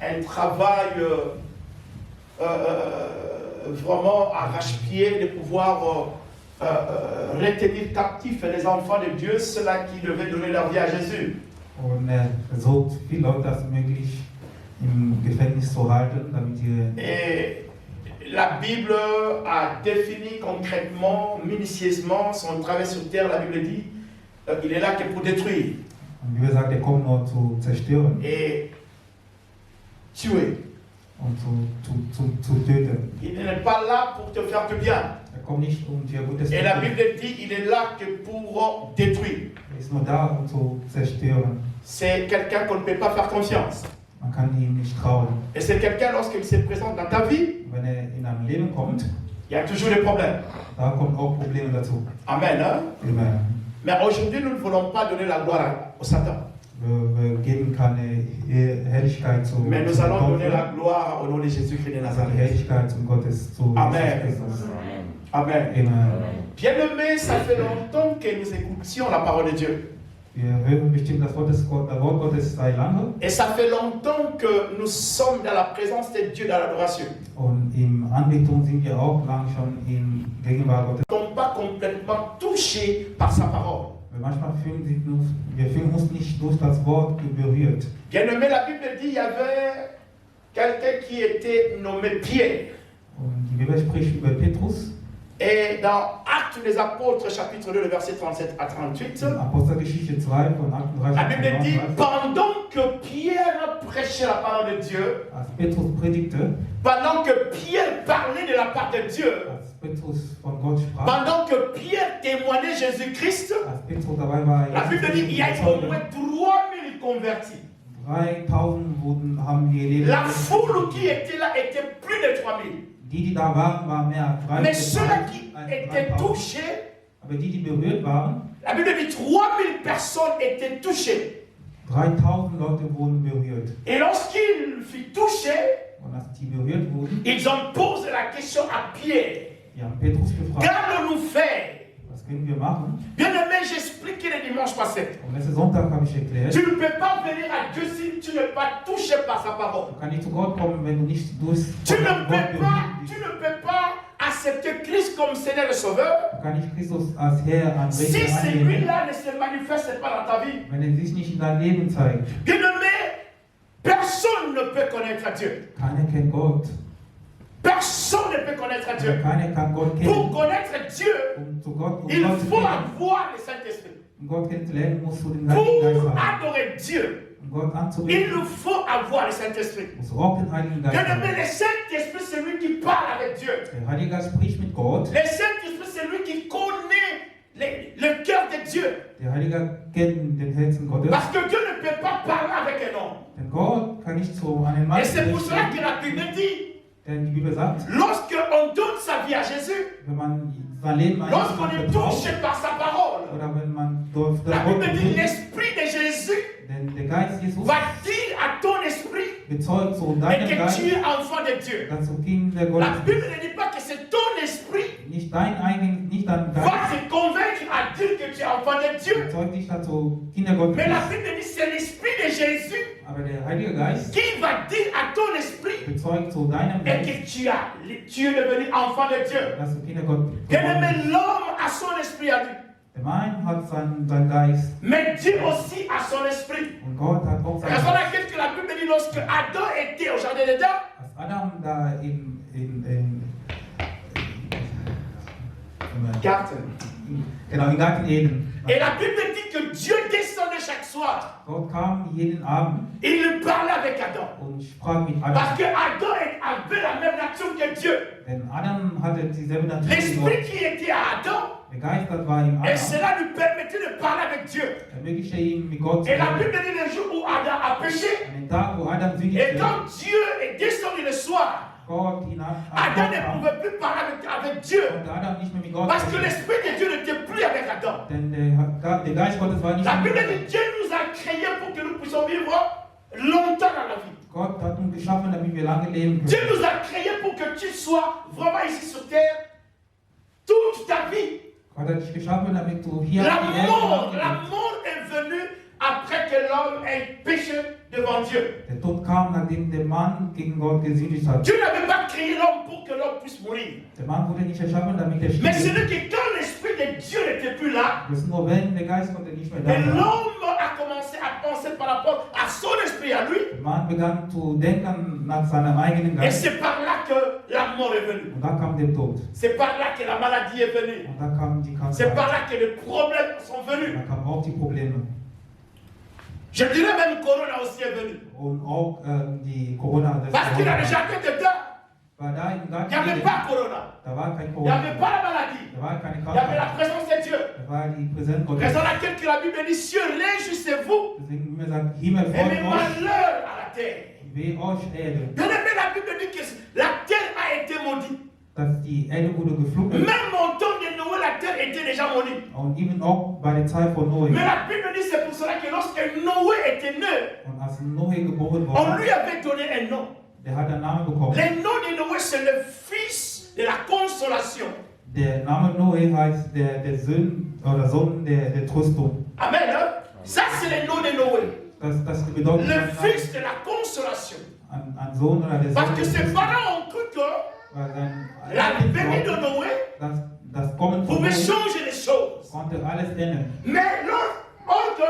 un travail vraiment arrache-pied de pouvoir retenir captifs les enfants de Dieu, ceux-là qui devaient donner leur vie à Jésus. Und er versucht, viele Leute als möglich im Gefängnis zu halten, damit sie. Et la Bible a défini concrètement, minutieusement son travail sur terre. La Bible dit il est là que pour détruire Und wie gesagt, er kommt nur zu zerstören et tuer. und zu töten. Il n'est pas là pour te faire du bien. Er kommt nicht, um dir Gutes zu Et la tun. Bible dit il est là que pour détruire. Er ist nur da, um zu zerstören. C'est quelqu'un qu'on ne peut pas faire confiance. Man kann ihm nicht trauen. Et c'est quelqu'un, lorsqu'il se présente dans ta vie, Wenn er in dein Leben kommt, il y a toujours des problèmes. da kommen auch Probleme dazu. Amen. Hein? Amen. Mais aujourd'hui, nous ne voulons pas donner la gloire au Satan. Wir geben keine Herrlichkeit zu Mais nous zum allons donner Teufel, la gloire au nom de Jésus-Christ de sondern Nazareth. Herrlichkeit zum Gottes, zu Amen. Jesus Christus. Amen. Amen. Bien-aimés, ça fait longtemps que nous écoutions la parole de Dieu. Wir hören bestimmt das Wort Gottes sei lange Et ça fait longtemps que nous sommes dans la présence de Dieu, dans l'adoration. und in Anbetung sind wir auch lang schon in Gegenwart Gottes. Nous ne sommes pas complètement touchés par sa parole. Manchmal wir fühlen uns nicht durch das Wort berührt. Bien-aimés, la Bible dit qu'il y avait quelqu'un qui était nommé Pierre. Und die Bibel spricht über Petrus. Et dans Actes des Apôtres, chapitre 2, le verset 37 à 38, In Apostelgeschichte 2 von 38 la Bible dit, 39, pendant que Pierre prêchait la parole de Dieu, als Petrus predigte, pendant que Pierre parlait de la part de Dieu, als Petrus von Gott sprach, pendant que Pierre témoignait Jésus-Christ, als Petrus dabei war, la Bible dit qu'il y a eu au moins 3000 convertis. 3000 haben die Leben. La foule qui était là était plus de 3000. Die da waren mehr als Mais ceux qui 3000. étaient touchés, Aber die berührt waren, la Bible dit 3000 personnes étaient touchées. 3000 Leute wurden berührt. Et lorsqu'ils furent touchés, Und als die berührt wurden, ils ont posé la question à Pierre. die haben Petrus gefragt, Qu'allons-nous faire? was können wir machen? Bien aimé, j'expliquais le dimanche passé. Und letzten Sonntag habe ich erklärt, Tu ne peux pas venir à Dieu si tu n'es pas touché par sa parole. du kannst nicht zu Gott kommen, wenn du nicht durch Tu von ne Gott berührt tu ne peux pas accepter Christ comme Seigneur et Sauveur Du kannst nicht Christus als Herr an si Rechte annehmen, celui-là ne se manifeste pas dans ta vie. wenn sich nicht in deinem Leben zeigt. Bien aimé, personne ne peut connaître Dieu. Keiner kennt Gott. Personne ne peut connaître Dieu. Keiner kann Gott Pour kennen. connaître Dieu, Zu Gott, il Gott zu faut kennen, avoir le Saint-Esprit. Gott kennenzulernen, musst du den Heiligen Geist Pour haben. adorer Dieu, Um Gott il anzubeten, nous faut avoir le Saint-Esprit. musst du auch den Heiligen Geist Bien haben. aimé, le Saint-Esprit, c'est lui qui parle avec Dieu. Der Heilige Geist spricht mit Gott. Le Saint-Esprit, c'est lui qui connaît le cœur de Dieu. Der Heilige Geist kennt den Herzen Gottes. Parce que Dieu ne peut pas parler avec un homme. Denn Gott kann nicht zu einem Mann Et c'est pour cela sprechen. que la Bible dit, Denn die Bibel sagt, lorsqu'on donne sa vie à Jésus, wenn man sein Leben an lorsqu'on Jesus est vertraut, touché par sa parole, oder wenn man durch la Gott Bible dit, bewegt, l'Esprit de Jésus denn der Geist Jesus va dire à ton esprit bezeugt zu et deinem que Geist, tu es enfant de Dieu. dass du Kind der La Gottes Bible bist. ne dit pas que c'est ton esprit Nicht dein eigen, nicht dein va Geist te convaincre à dire que tu es enfant de Dieu. bezeugt dich dazu, Kinder Gottes Mais la bist. Bible dit c'est l'Esprit de Jésus Aber der Heilige Geist qui va dire à ton esprit bezeugt zu deinem et Geist, que tu es devenu enfant de Dieu. dass du Kinder Gottes Bien geworden aimé, bist. l'homme a son esprit à lui, Der Mann hat seinen Geist mais Dieu aussi a son esprit. und Gott hat auch C'est seinen la raison Geist. laquelle que la Bible dit lorsque Adam était au jardin d'Éden, Als Adam da im Garten Eden, et la Bible dit que Dieu descendait chaque soir. Gott kam jeden Abend Et il parlait avec Adam. und sprach mit Parce Adam. que Adam avait la même nature que Dieu. Denn Adam hatte dieselbe Natur wie L'esprit Gott. qui était à Adam, Der Geist das war ihm et Adam. cela lui permettait de parler avec Dieu. Ermöglichte ihm mit Gott zu Et la reden. Bible dit le jour où Adam a péché, An dem Tag, wo Adam et sündigte, quand Dieu est descendu le soir, Gott ihn Adam ne pouvait plus parler avec Dieu. konnte Adam nicht mehr mit Gott Parce que reden. l'Esprit de Dieu n'était plus avec Adam. Denn der Geist Gottes war nicht La mehr Bible mit Adam. dit Dieu nous a créés pour que nous puissions vivre longtemps dans la vie. Gott hat uns geschaffen, damit wir lange leben Dieu können. nous a créés pour que tu sois vraiment ici sur terre toute ta vie. Gott hat dich geschaffen, damit du hier auf die Erde La lebst. mort est venue après que l'homme ait péché devant Dieu. Der Tod kam, nachdem der Mann gegen Gott gesündigt hat. Dieu n'avait pas créé l'homme pour que l'homme puisse mourir. Der Mann wurde nicht erschaffen, damit er Mais c'est stirbt. lui que quand l'Esprit de Dieu n'était plus là, Das ist nur, wenn der Geist Gottes nicht mehr et da war. l'homme a commencé à penser par rapport à son esprit à lui, Der Mann begann zu denken nach seinem eigenen et Geist. c'est par là que la mort est venue. Und da kam der Tod. C'est par là que la maladie est venue. Und da kamen die C'est par Krankheiten. là que les problèmes sont Da venus. kamen auch die Probleme. Je dirais même Corona aussi est venu. Und auch die Corona. Das Parce qu'il a Corona. déjà fait dedans. War da im Il Garten n'y avait Eden, pas Corona. da war kein Il n'y Corona. avait pas la maladie. Da war keine Il y avait la Krankheit. présence de Dieu. Da war die Präsenz Gottes. Raison laquelle que la Bible dit, cieux, réjouissez-vous Deswegen immer sagt, Himmel et freut mes euch, malheurs à la terre. weh euch Erde. Bien aimé, la Bible dit que la terre a été maudite. Dass die Erde wurde geflutet. Même au temps de Noé, la terre était déjà maudite. Und eben auch bei der Zeit von Noé. Mais la Bible dit, c'est pour cela que lorsque Noé était né, Und als Noé geboren on war, lui avait donné un nom. der hat einen Namen bekommen. Le nom de Noé, c'est le fils de la consolation. Der Name Noé heißt der Sohn der Tröstung. Amen. Hein? Ça, c'est le nom de Noé. Das bedeutet Le fils de la consolation. ein Sohn oder der Sohn Parce que des ses Tröstung. parents ont cru que Weil sein la venue de Glaubt, Noé das Kommen von pouvait Noé changer les choses. konnte alles ändern. Mais or que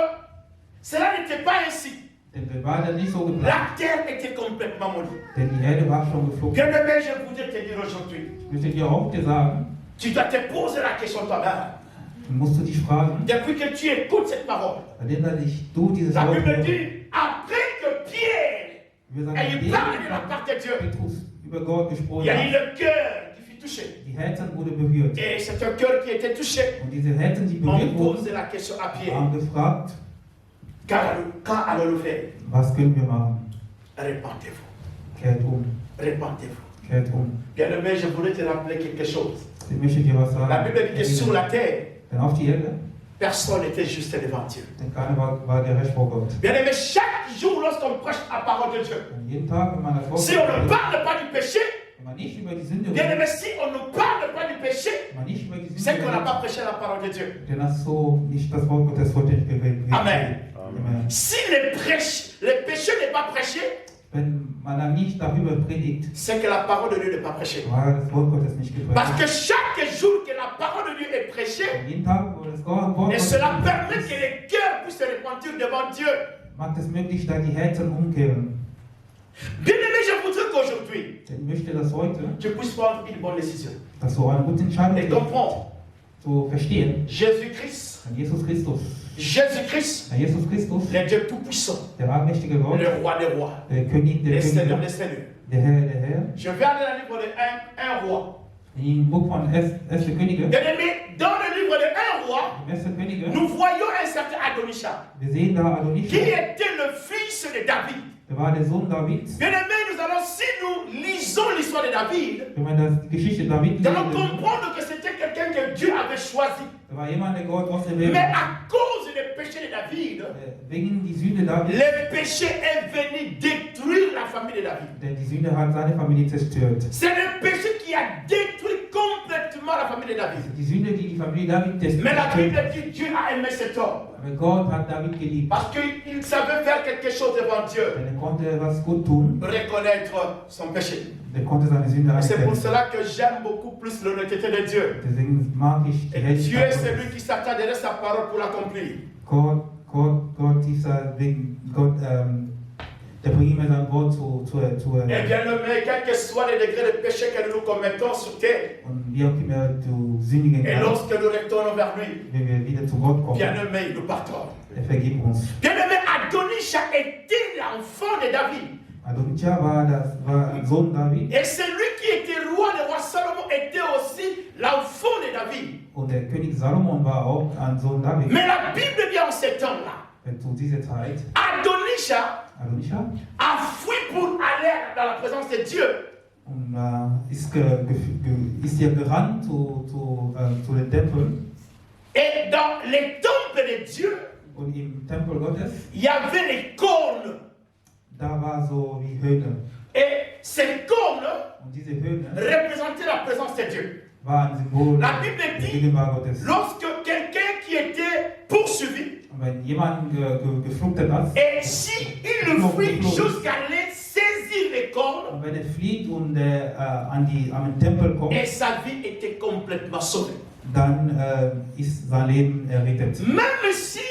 cela n'était pas ainsi. Denn das war dann nicht so geplant. La terre était complètement maudite. Denn die Erde war schon geflogen. Bien-aimé, je voudrais te dire aujourd'hui, Ich möchte dir auch sagen, tu dois te poser la question toi-même. musst du dich fragen, Depuis que tu écoutes cette parole, erinnere dich du dieses la Wort. Bible dit, après que Pierre Wir sagen, ait indem parlé de la part de Dieu, Petrus über Gott il gesprochen y a eu hat, le cœur qui fut touché. die Herzen wurde berührt. Et c'est un cœur qui était touché. Und diese Herzen, die On berührt wurden, pose la question à Pierre, haben gefragt, quand allons-nous faire? was können wir machen? Répentez-vous. Kehrt um, Répentez-vous. kehrt um. Bien-aimé, je voulais te rappeler quelque chose. Ich möchte dir was La Bible dit que sur sagen. la terre, Denn auf die Erde, personne n'était juste devant Dieu. denn keiner war gerecht vor Gott. Bien-aimé, chaque jour lorsqu'on prêche la parole de Dieu, Und jeden Tag, wenn man das Wort si on ne spricht, parle pas du péché, wenn man nicht über die Sünde bien-aimé, redet, si on ne parle pas du péché, wenn man nicht über die c'est Sünde qu'on n'a redet, pas prêché la parole de Dieu. dann hast du nicht das Wort Gottes vor dich gewählt. Amen. Amen. Si le péché n'est pas prêché, Wenn man dann nicht darüber predigt, c'est que la parole de Dieu n'est pas prêchée. war das Wort Gottes nicht Parce que gepredigt. chaque jour que la parole de Dieu est prêchée, Jeden Tag, wo das Wort et Gottes cela permet que les cœurs puissent se repentir devant Dieu. macht es möglich, da die Herzen umkehren. Bien-aimé, je voudrais qu'aujourd'hui, Denn ich möchte, dass heute, tu puisses prendre une bonne décision dass du eine gute Entscheidung et triffst, comprendre zu verstehen, Jésus-Christ, an Jesus Christus, Jésus-Christ, an Jesus Christus, le Dieu tout-puissant, der allmächtige Gott, le roi des rois, der König le der Seigneur Könige, des seigneurs. der Herr. Je vais aller dans le livre de 1 roi. Im Buch von 1. Könige, Bien-aimé, dans le livre de 1 roi, im 1. Könige, nous voyons un certain Adonisha, wir sehen da qui Adonisha, était le fils de David. der war der Sohn Davids. Bien-aimé, nous allons, si nous lisons l'histoire de David, Wenn man das, die Geschichte David nous allons liest, comprendre que c'était quelqu'un que Dieu avait choisi. da war jemand, der Gott Mais auserwählt hat. à cause des péchés de David, Wegen die Sünde Davids, le péché est venu détruire la famille de David. denn die Sünde hat seine Familie zerstört. C'est le péché qui a détruit complètement la famille de David. Die Sünde, die die Familie David Mais la Bible zerstört. dit Dieu a aimé cet homme Aber Gott hat David geliebt. parce qu'il savait faire quelque chose devant Dieu, Denn er konnte was gut tun, reconnaître son péché. er konnte seine Sünde C'est pour anerkennen. cela que j'aime beaucoup plus l'honnêteté de Dieu. Deswegen mag ich die Et Dieu est Herrlichkeit celui Gottes. qui s'attend derrière sa parole pour l'accomplir. Gott, der bringt mir sein Wort Et bien aimé, quel que soit les degrés de péché que nous commettons sur terre, und wie auch immer du sündigen et kannst, lorsque nous retournons vers lui, wenn wir wieder zu Gott kommen, bien aimé, nous partons. er vergibt uns. Bien aimé, Adonisha était l'enfant de David. Adonijah war ein Sohn David Et celui qui était roi, le roi Salomon, était aussi l'enfant de David. und der König Salomon war auch ein Sohn David. Mais la Bible dit en ces temps-là, Zu dieser Zeit, Adonisha Adonijah, a fui pour aller dans la présence de Dieu. und ist ja gerannt zu den Tempel. Et dans les temples de Dieu, Und im Tempel Gottes, il y avait les cornes. da war so wie Höhne. Et ces cornes Und diese Höhne représentaient la présence de Dieu. war ein Symbol La Bible der dit, Gegenwart Gottes. lorsque quelqu'un qui était poursuivi, Und wenn jemand geflucht hat, et si il le fuit jusqu'à aller saisir les cornes, und wenn er flieht und an den Tempel kommt, et sa vie était complètement sauvée. dann ist sein Leben errettet. Même si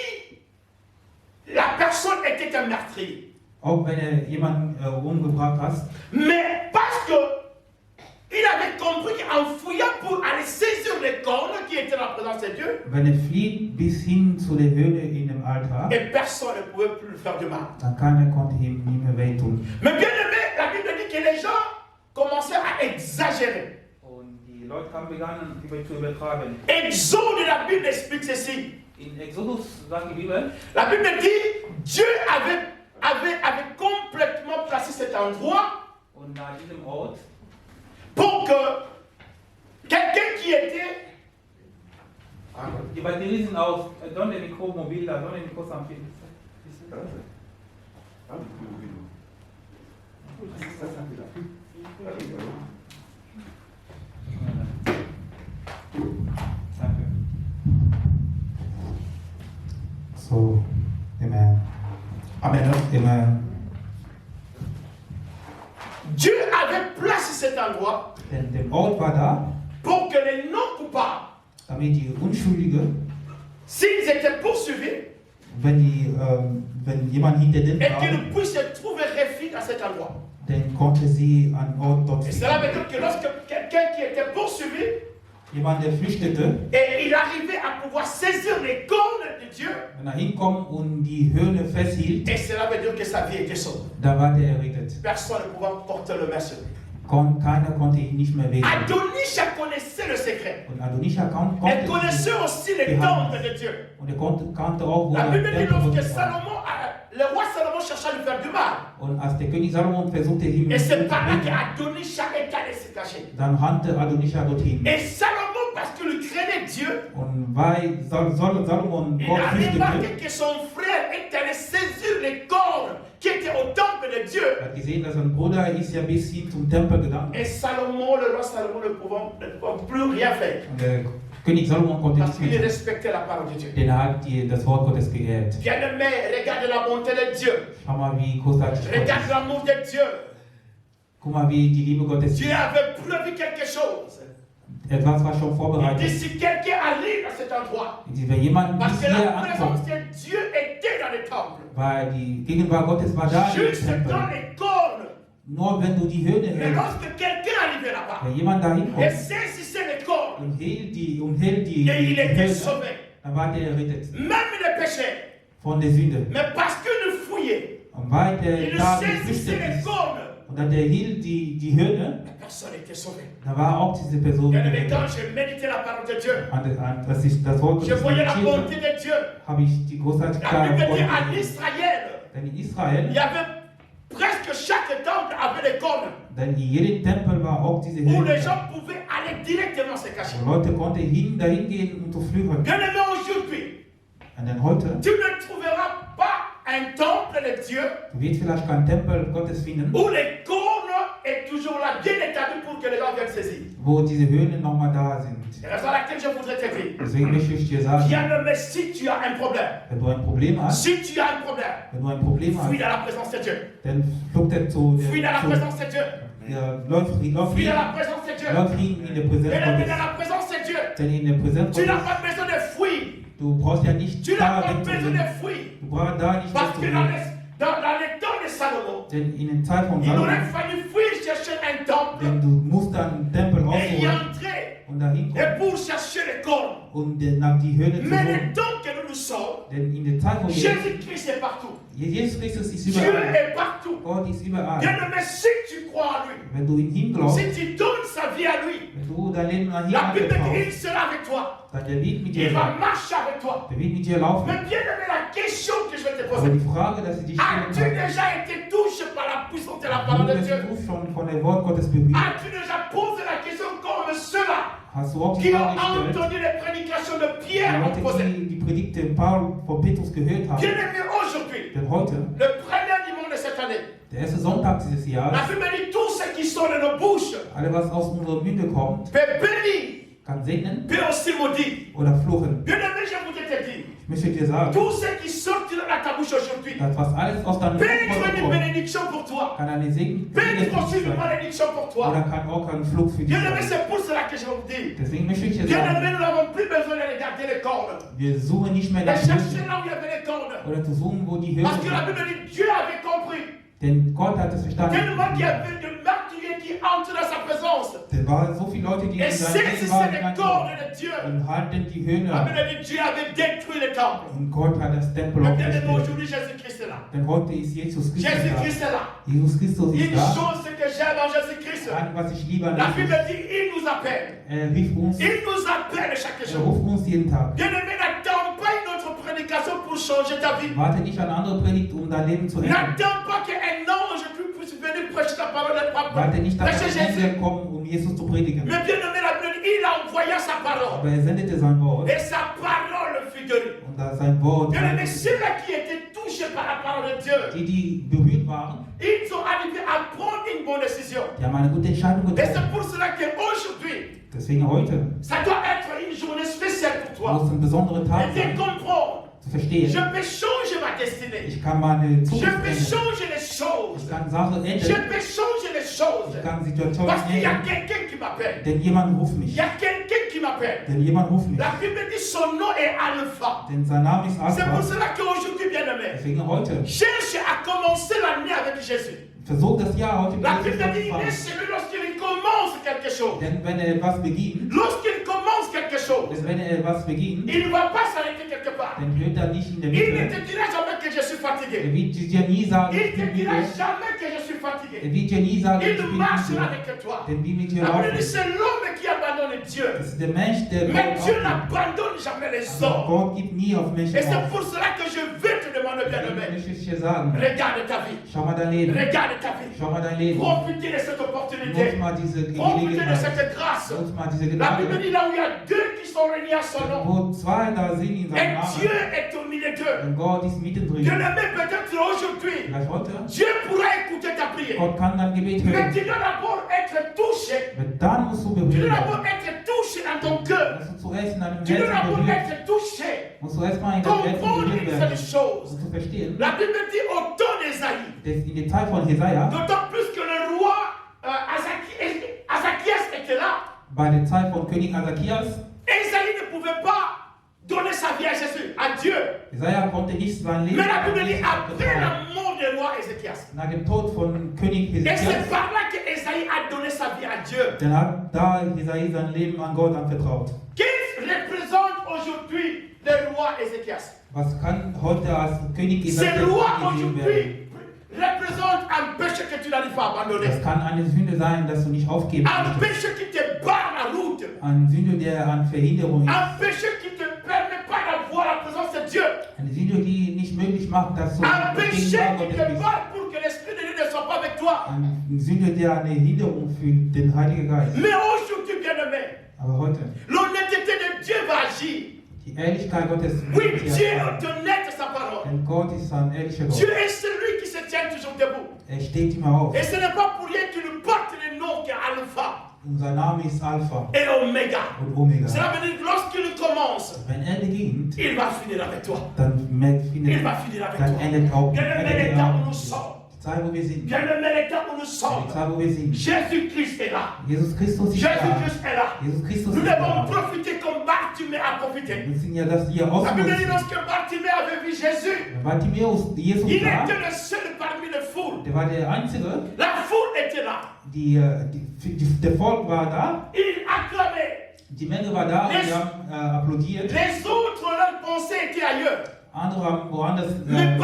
la personne était un meurtrier. Auch wenn er jemanden umgebracht hat, Mais parce que il avait compris qu'en fouillant pour aller saisir les cornes qui étaient dans la présence de Dieu, wenn er flieht bis hin zu der Höhle in dem Altar, et personne ne pouvait plus lui faire du mal. dann keiner konnte ihm nicht mehr wehtun. Mais bien aimé, la Bible dit que les gens commençaient à exagérer. Und die Leute haben begonnen, zu übertragen. Exode de la Bible explique ceci. In Exodus sagt die Bibel, La Bible dit Dieu avait complètement placé cet endroit und nach diesem Ort, pour que quelqu'un qui était die Batterien sind aus, donde Mikro mobil, donde Mikro Samfin. So, Amen. Amen. Amen. Dieu avait placé cet endroit Denn der Ort war da, pour que les non-coupables, damit die Unschuldigen, s'ils étaient poursuivis, wenn jemand hinter denen et war, qu'il puisse trouver refuge à cet endroit. dann konnte sie einen Ort dort Et finden. cela veut dire que lorsque quelqu'un qui était poursuivi, Jemand, der flüchtete, et il arrivait à pouvoir saisir les cornes de Dieu, wenn er hinkommt und die Höhne festhielt, et cela veut dire que sa vie était sauvée. da war der errettet. Personne ne pouvait porter le main sur lui. Keiner konnte ihn nicht mehr wehren. Adonisha connaissait le secret. Und Adonisha konnte Elle connaissait aussi les dons de Dieu. und er kannte auch, wo La er Bible dit lorsque Tempel war. Salomon, le roi Salomon cherchait à lui faire du mal. Und als der König Salomon versuchte, ihm Et zu c'est par là bringen, qu'Adonisha est allé se cacher. dann rannte Adonisha dorthin. Et Salomon, parce qu'il craignait Dieu, Und weil Salomon il Gott a fürchtete, remarqué que son frère est allé saisir les cornes qui étaient au temple de Dieu. er hat gesehen, dass sein Bruder ist ja bis hin zum Tempel gegangen. Et Salomon, le roi Salomon, ne pouvait plus rien faire. Und der König Salomon konnte Parce nicht qu'il mehr, respectait la parole de Dieu. denn er hat das Wort Gottes geehrt. Bien-aimé, regarde la bonté de Dieu. Schau mal, wie großartig Gott Regarde ist. l'amour de Dieu. Guck mal, wie die Liebe Gottes Dieu ist. avait prévu quelque chose. Etwas war schon Il dit vorbereitet. si quelqu'un arrive à cet endroit, Wenn jemand parce bis que hier la présence ankommt, de Dieu était dans le temple, weil die Gegenwart Gottes war da im juste Tempel. dans les cornes. Nur wenn du die Höhne Mais hältst, lorsque quelqu'un arrivait là-bas wenn jemand da et hinkommt saisissait les cornes, und hält die et il était Höhne, sauvé, dann war der errettet même les péchés. von der Sünde. Mais parce qu'il nous fouillait, Und weil der il da saisissait geflüchtet les ist cornes, und dann der hielt die Höhne, la personne était sauvée. da war auch diese Person Bien aimé, quand gerettet. j'ai médité la parole de Dieu, Als ich das Wort je Gottes voyais la meditierte, bonté de Dieu. habe ich die La Großartigkeit Bible dit Gottes en gesehen. Israël, Denn in il Israel, y avait presque chaque temple avait des cornes denn in jedem Tempel war auch diese où Höhne. les gens pouvaient aller directement se cacher. Und Leute konnten dahin gehen und zu flüchten. Bien aimé, aujourd'hui, Und dann heute, tu ne trouveras pas un temple de Dieu du wirst vielleicht keinen Tempel Gottes finden, où les cornes est toujours là, bien établi pour que les gens viennent saisir. wo diese Höhlen nochmal da sind. C'est la raison à laquelle je voudrais te dire. Deswegen möchte ich dir sagen, Bien aimé, si tu as un problème, wenn du ein Problem hast, si tu as un problème, wenn du ein Problem fuis hast, dans la présence de Dieu. dann flucht er zu Fuis dans la présence de Dieu. läuft Fuis dans la présence de Dieu. in der Präsenz Bien aimé, Gottes. dans la présence de Dieu. Denn in der Präsenz Tu n'as Gottes, pas besoin de fuir. du brauchst ja nicht Tu n'as da pas besoin wegzugehen. de fuir. Du brauchst da nicht Parce que dans wegzugehen. les temps de Salomon, Denn in den Zeit von il aurait Salomon, fallu fuir chercher un temple denn du musst dann einen Tempel et y aufholen entrer. und da hinkommen Et pour chercher les cornes. und nach die Höhle zu Mais holen. le temps que nous nous sommes, Denn in der Zeit von Jésus-Christ est partout. Jesus Christus ist Dieu überall. est partout. Gott ist überall. Bien aimé, si tu crois en lui, Wenn du in ihn glaubst, si tu donnes sa vie à lui, wenn du dein Leben an ihn la Bible dit anvertraust, il sera avec toi. dann der wird mit dir Il va sein. marcher avec toi. Der wird mit dir laufen. Mais bien aimé, la question que je vais te Aber poser, die Frage, dass sie dich as-tu stellen kann, déjà été touché par la puissance de la parole de Dieu? wurdest du schon von dem Wort Gottes berührt? As-tu déjà posé la question comme ceux-là Hast du auch die qui ont Frage gestellt? entendu les prédications de Die Pierre ont Leute, posé? die die Predigte Paul von Petrus gehört haben. Bien aimé, aujourd'hui, Denn heute, le premier dimanche de cette année, der erste Sonntag dieses la Jahres, Bible dit tout ce qui sort de nos bouches alles was aus unserer Munde kommt, peut bénir, kann segnen peut aussi maudire. oder fluchen. Bien aimé, je voudrais te dire, Ich möchte dir sagen, tout ce qui sortira de ta bouche aujourd'hui dass was alles aus deinem peut Mund être une kommt, bénédiction pour toi, kann eine Segen peut être aussi une sein malédiction pour toi. oder kann auch ein Fluch für dich Bien aimé, sein. c'est pour cela que je vous dis. Deswegen möchte ich dir Bien sagen, aimé, nous n'avons plus besoin de regarder les cornes. wir suchen nicht mehr De nach chercher Höhlen là où il y avait les cornes. oder zu suchen, wo die Parce Höhlen que la sind. Bible dit Dieu avait compris. Denn Gott hat es verstanden. Tellement qu'il y avait de meurtriers qui entrent dans sa présence. Es waren so viele Leute, die Et in seiner saisissaient les Gegenwart cornes de Dieu. und halten die La Höhne. Bible dit Dieu avait détruit le temple. Und Gott hat das Tempel Mais bien aimé, aufgestellt. aujourd'hui Jésus-Christ est là. Denn heute ist Jesus Christus da. Jésus-Christ est là. Jesus Christus ist Une da. chose que j'aime en Jésus-Christ. An, was ich liebe an La Bible Jesus. dit il nous appelle. Rief uns, Il nous appelle chaque jour. ruft uns jeden Tag. Bien aimé, n'attends pas une autre prédication pour changer ta vie. Warte nicht an andere Predigt, um dein Leben zu ändern. N'attends pas qu'un ange puisse venir prêcher ta parole. Warte nicht, dass Prêcher ein Jésus. Engel kommt, um Jesus zu predigen. Mais bien aimé, la Bible dit il a envoyé sa parole. Aber er sendete sein Wort. Et sa parole fut guérie. Und da sein Wort, Bien aimé, ceux-là qui étaient touchés par la parole de Dieu, die berührt waren, ils sont arrivés à prendre une bonne décision. die haben eine gute Entscheidung Et c'est getroffen. pour cela qu'aujourd'hui, Deswegen heute ça doit être une journée spéciale pour toi. muss ein besonderer Tag Et sein, de comprendre, zu verstehen. je peux changer ma destinée. Ich kann meine Je Zukunft peux ändern. changer les choses. Ich kann Sachen Je ändern. peux changer les choses. Ich kann Situationen Parce qu'il y a ändern. quelqu'un qui m'appelle. Denn jemand ruft Il mich. y a quelqu'un qui qui m'appelle. Denn jemand ruft mich. La Bible dit son nom est Alpha. Denn sein Name ist C'est pour Alpha. cela qu'aujourd'hui, bien-aimé, Deswegen heute. cherche à commencer l'année avec Jésus. Versucht das Jahr heute mit La Jesus Bible dit il est anzufangen. celui lorsqu'il commence quelque chose. Denn wenn er etwas beginnt, Lorsqu'il commence quelque chose, wenn er etwas beginnt, il ne va pas s'arrêter quelque part. dann hört er nicht in der Il ne Mitte. te dira jamais que je suis Er fatigué. wird dir nie sagen, Il ich ne te bin dira müde. jamais que je suis Er fatigué. wird dir nie sagen, ich Il bin marchera müde. avec toi. Denn wie mit dir La Bible laufen. dit c'est l'homme qui abandonne Dieu. Das ist der Mensch, der Mais Gott Dieu aufgibt. n'abandonne jamais les Aber hommes. Gott gibt nie auf Menschen Et c'est auf. pour cela que je veux te demander, Deswegen bien-aimé, möchte ich dir sagen, regarde ta vie. schau mal dein Leben. Regarde ta vie. Schau mal dein Leben. Profitez de cette Nutz opportunité. mal diese Profitez de Gelegenheit. cette grâce. Nutz mal diese La Bible Gnade. dit là où il y a deux qui sont réunis à son nom. Wo zwei da sind in seinem Et Dieu Namen. est au milieu d'eux. Und Gott ist mittendrin. Bien-aimé, peut-être aujourd'hui, Vielleicht heute. Dieu pourra écouter ta prière. Gott kann dein Gebet Mais hören. tu dois d'abord être touché. Aber dann musst du Tu dois berührt d'abord werden. être touché dans ton cœur. Musst du zuerst in deinem Tu dois Herzen d'abord berührt. être touché. Musst du erstmal in deinem Herzen Comprendre berührt une werden. seule chose. Musst du verstehen. La Bible dit au temps d'Ésaïe, Dass in der Zeit von Jesaja, d'autant plus que le roi Azakias était là, bei der Zeit von König Asakias, Ésaïe ne pouvait pas donner sa vie à Jésus, à Dieu. Jesaja konnte nicht sein Leben Mais la Bible dit après vertrauen. la mort du roi Ézéchias. Nach dem Tod von König Et c'est Hesekias, par là que Ésaïe a donné sa vie à Dieu. dann hat da Jesaja sein Leben an Gott anvertraut. Qui représente aujourd'hui le roi Ézéchias? Was kann heute als König Ce Jesaja roi gesehen werden? aujourd'hui représente un péché que tu n'arrives pas à abandonner. Das kann eine Sünde sein, dass du nicht aufgeben Un möchtest. péché qui te barre la route. Eine Sünde, der an Verhinderung ist. Un péché qui ne te permet pas d'avoir la présence de Dieu. Eine Sünde, die nicht möglich macht, dass du Un das péché Gegenwart qui Gottes te bist. barre pour que l'Esprit de Dieu ne soit pas avec toi. Eine Sünde, der eine Hinderung für den Heiligen Geist. Mais aujourd'hui, bien-aimé, Aber heute, l'honnêteté de Dieu va agir. die Ehrlichkeit Gottes Oui, wird Dieu hier est sein. honnête sa parole. Denn Gott ist ein ehrlicher Dieu Gott. est celui qui se tient toujours debout. Er steht immer auf. Et ce n'est pas pour rien qu'il nous porte le nom qui est Alpha Und sein Name ist Alpha et Omega. und Omega. Cela veut dire que lorsqu'il commence, Wenn er beginnt, il va finir avec toi. dann Il va finir avec dann toi. endet auch Bien-aimé, l'état où nous sommes. die Zeit, wo wir sind. Die Bien-aimé, l'état où nous sommes. Zeit, wo wir sind. Jésus-Christ est là. Jesus Christus ist da. Jésus-Christ est là. Jesus Christus Nous ist devons da. profiter comme Bartimée a profité. Wir sind ja das hier La Bible dit ausnutzen. lorsque Bartimée avait vu Jésus, Bartimäus, Jesus il da, était le seul parmi les foules. der war der Einzige, La foule était là. der Volk war da, Il acclamait. die Menge war da und die haben applaudiert. Les autres, leur pensée était ailleurs. Andere haben woanders. Mais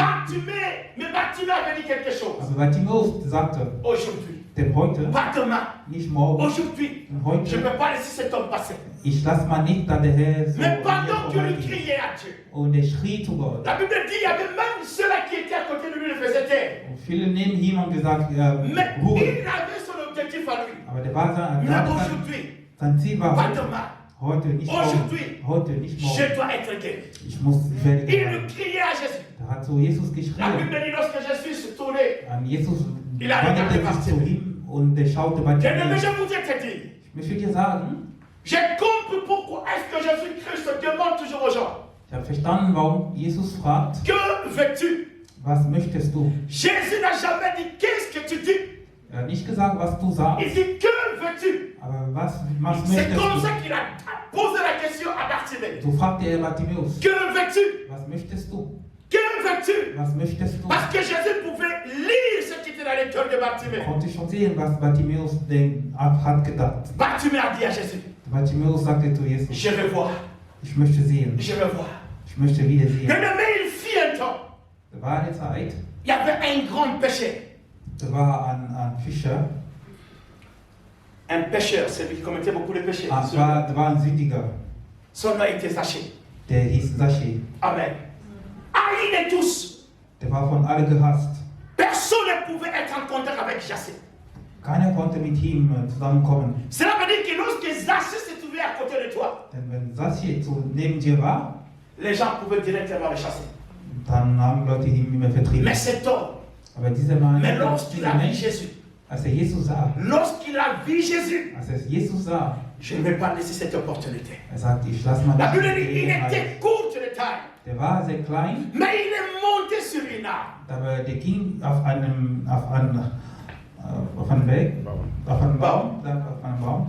Bartimée avait dit quelque chose. Aber Bartimäus sagte, Aujourd'hui, denn heute, pas demain, nicht morgen, aujourd'hui, denn je ne heute, peux pas laisser cet homme passer. ich lasse mal nicht, dass der Herr so Mais an pendant mir qu'il vorbeigeht. criait à Dieu, Und er schrie zu Gott. la Bible dit il y avait même ceux-là qui étaient à côté de lui le faisaient taire. Und viele neben ihm haben gesagt, Mais Ruhe. il avait son objectif à lui. Aber der war sein, Mais aujourd'hui, sein Ziel war pas demain, heute, nicht morgen. Aujourd'hui, Heute, nicht morgen. je dois être guéri. Ich werde Il geheilt. criait à Jésus. Da hat so Jesus La geschrien. Bible dit lorsque Jésus se tournait, An Jesus Il a regardé wandte sich Bartimäus. zu ihm und er schaute bei bien-aimé, ihm. je voudrais te dire, Ich möchte dir sagen, j'ai compris pourquoi est-ce que Jésus-Christ demande toujours aux gens, ich habe verstanden, warum Jesus fragt, que veux-tu? was möchtest du? Jésus n'a jamais dit qu'est-ce que tu dis. Er hat nicht gesagt, was du sagst, Il dit que veux-tu? aber was C'est möchtest comme ça du? qu'il a posé la question à Bartimée. So fragte er Bartimäus, Que veux-tu? was möchtest du? Que veux-tu? Was möchtest du? Parce que Jésus pouvait lire ce qui était dans les cœurs de Bartimée. Konnte schon sehen, was Bartimäus hat gedacht. Bartimée a dit à Jésus, Bartimäus sagte zu Jesus, je veux voir, ich möchte sehen, je veux voir. ich möchte wieder sehen. Bien-aimé, il fit un temps. Da war eine Zeit, Il y avait un grand péché. da war ein Fischer, Un pécheur, celui qui commettait beaucoup de péchés. da war ein Sündiger, Son nom était Zaché. der hieß Zaché. Amen. Haï de tous. Der war von alle gehasst. Personne ne pouvait être en contact avec Zaché. Keiner konnte mit ihm zusammenkommen. Cela veut dire que lorsque Zaché se trouvait à côté de toi, Denn wenn Zaché so neben dir war, les gens pouvaient directement le chasser. dann haben Leute ihn immer vertrieben. Mais cet homme, Aber dieser Mann, mais lorsqu'il dieser a vu Mensch, Jésus, als er Jesus sah, Jesus sah, je ne vais pas laisser cette opportunité. er sagte, ich lasse mal La die Bible dit qu'il Gelegenheit. était court de taille, Der war sehr klein, mais il est monté sur une arme. aber der ging auf einem Weg, auf einem Baum, auf einem Baum.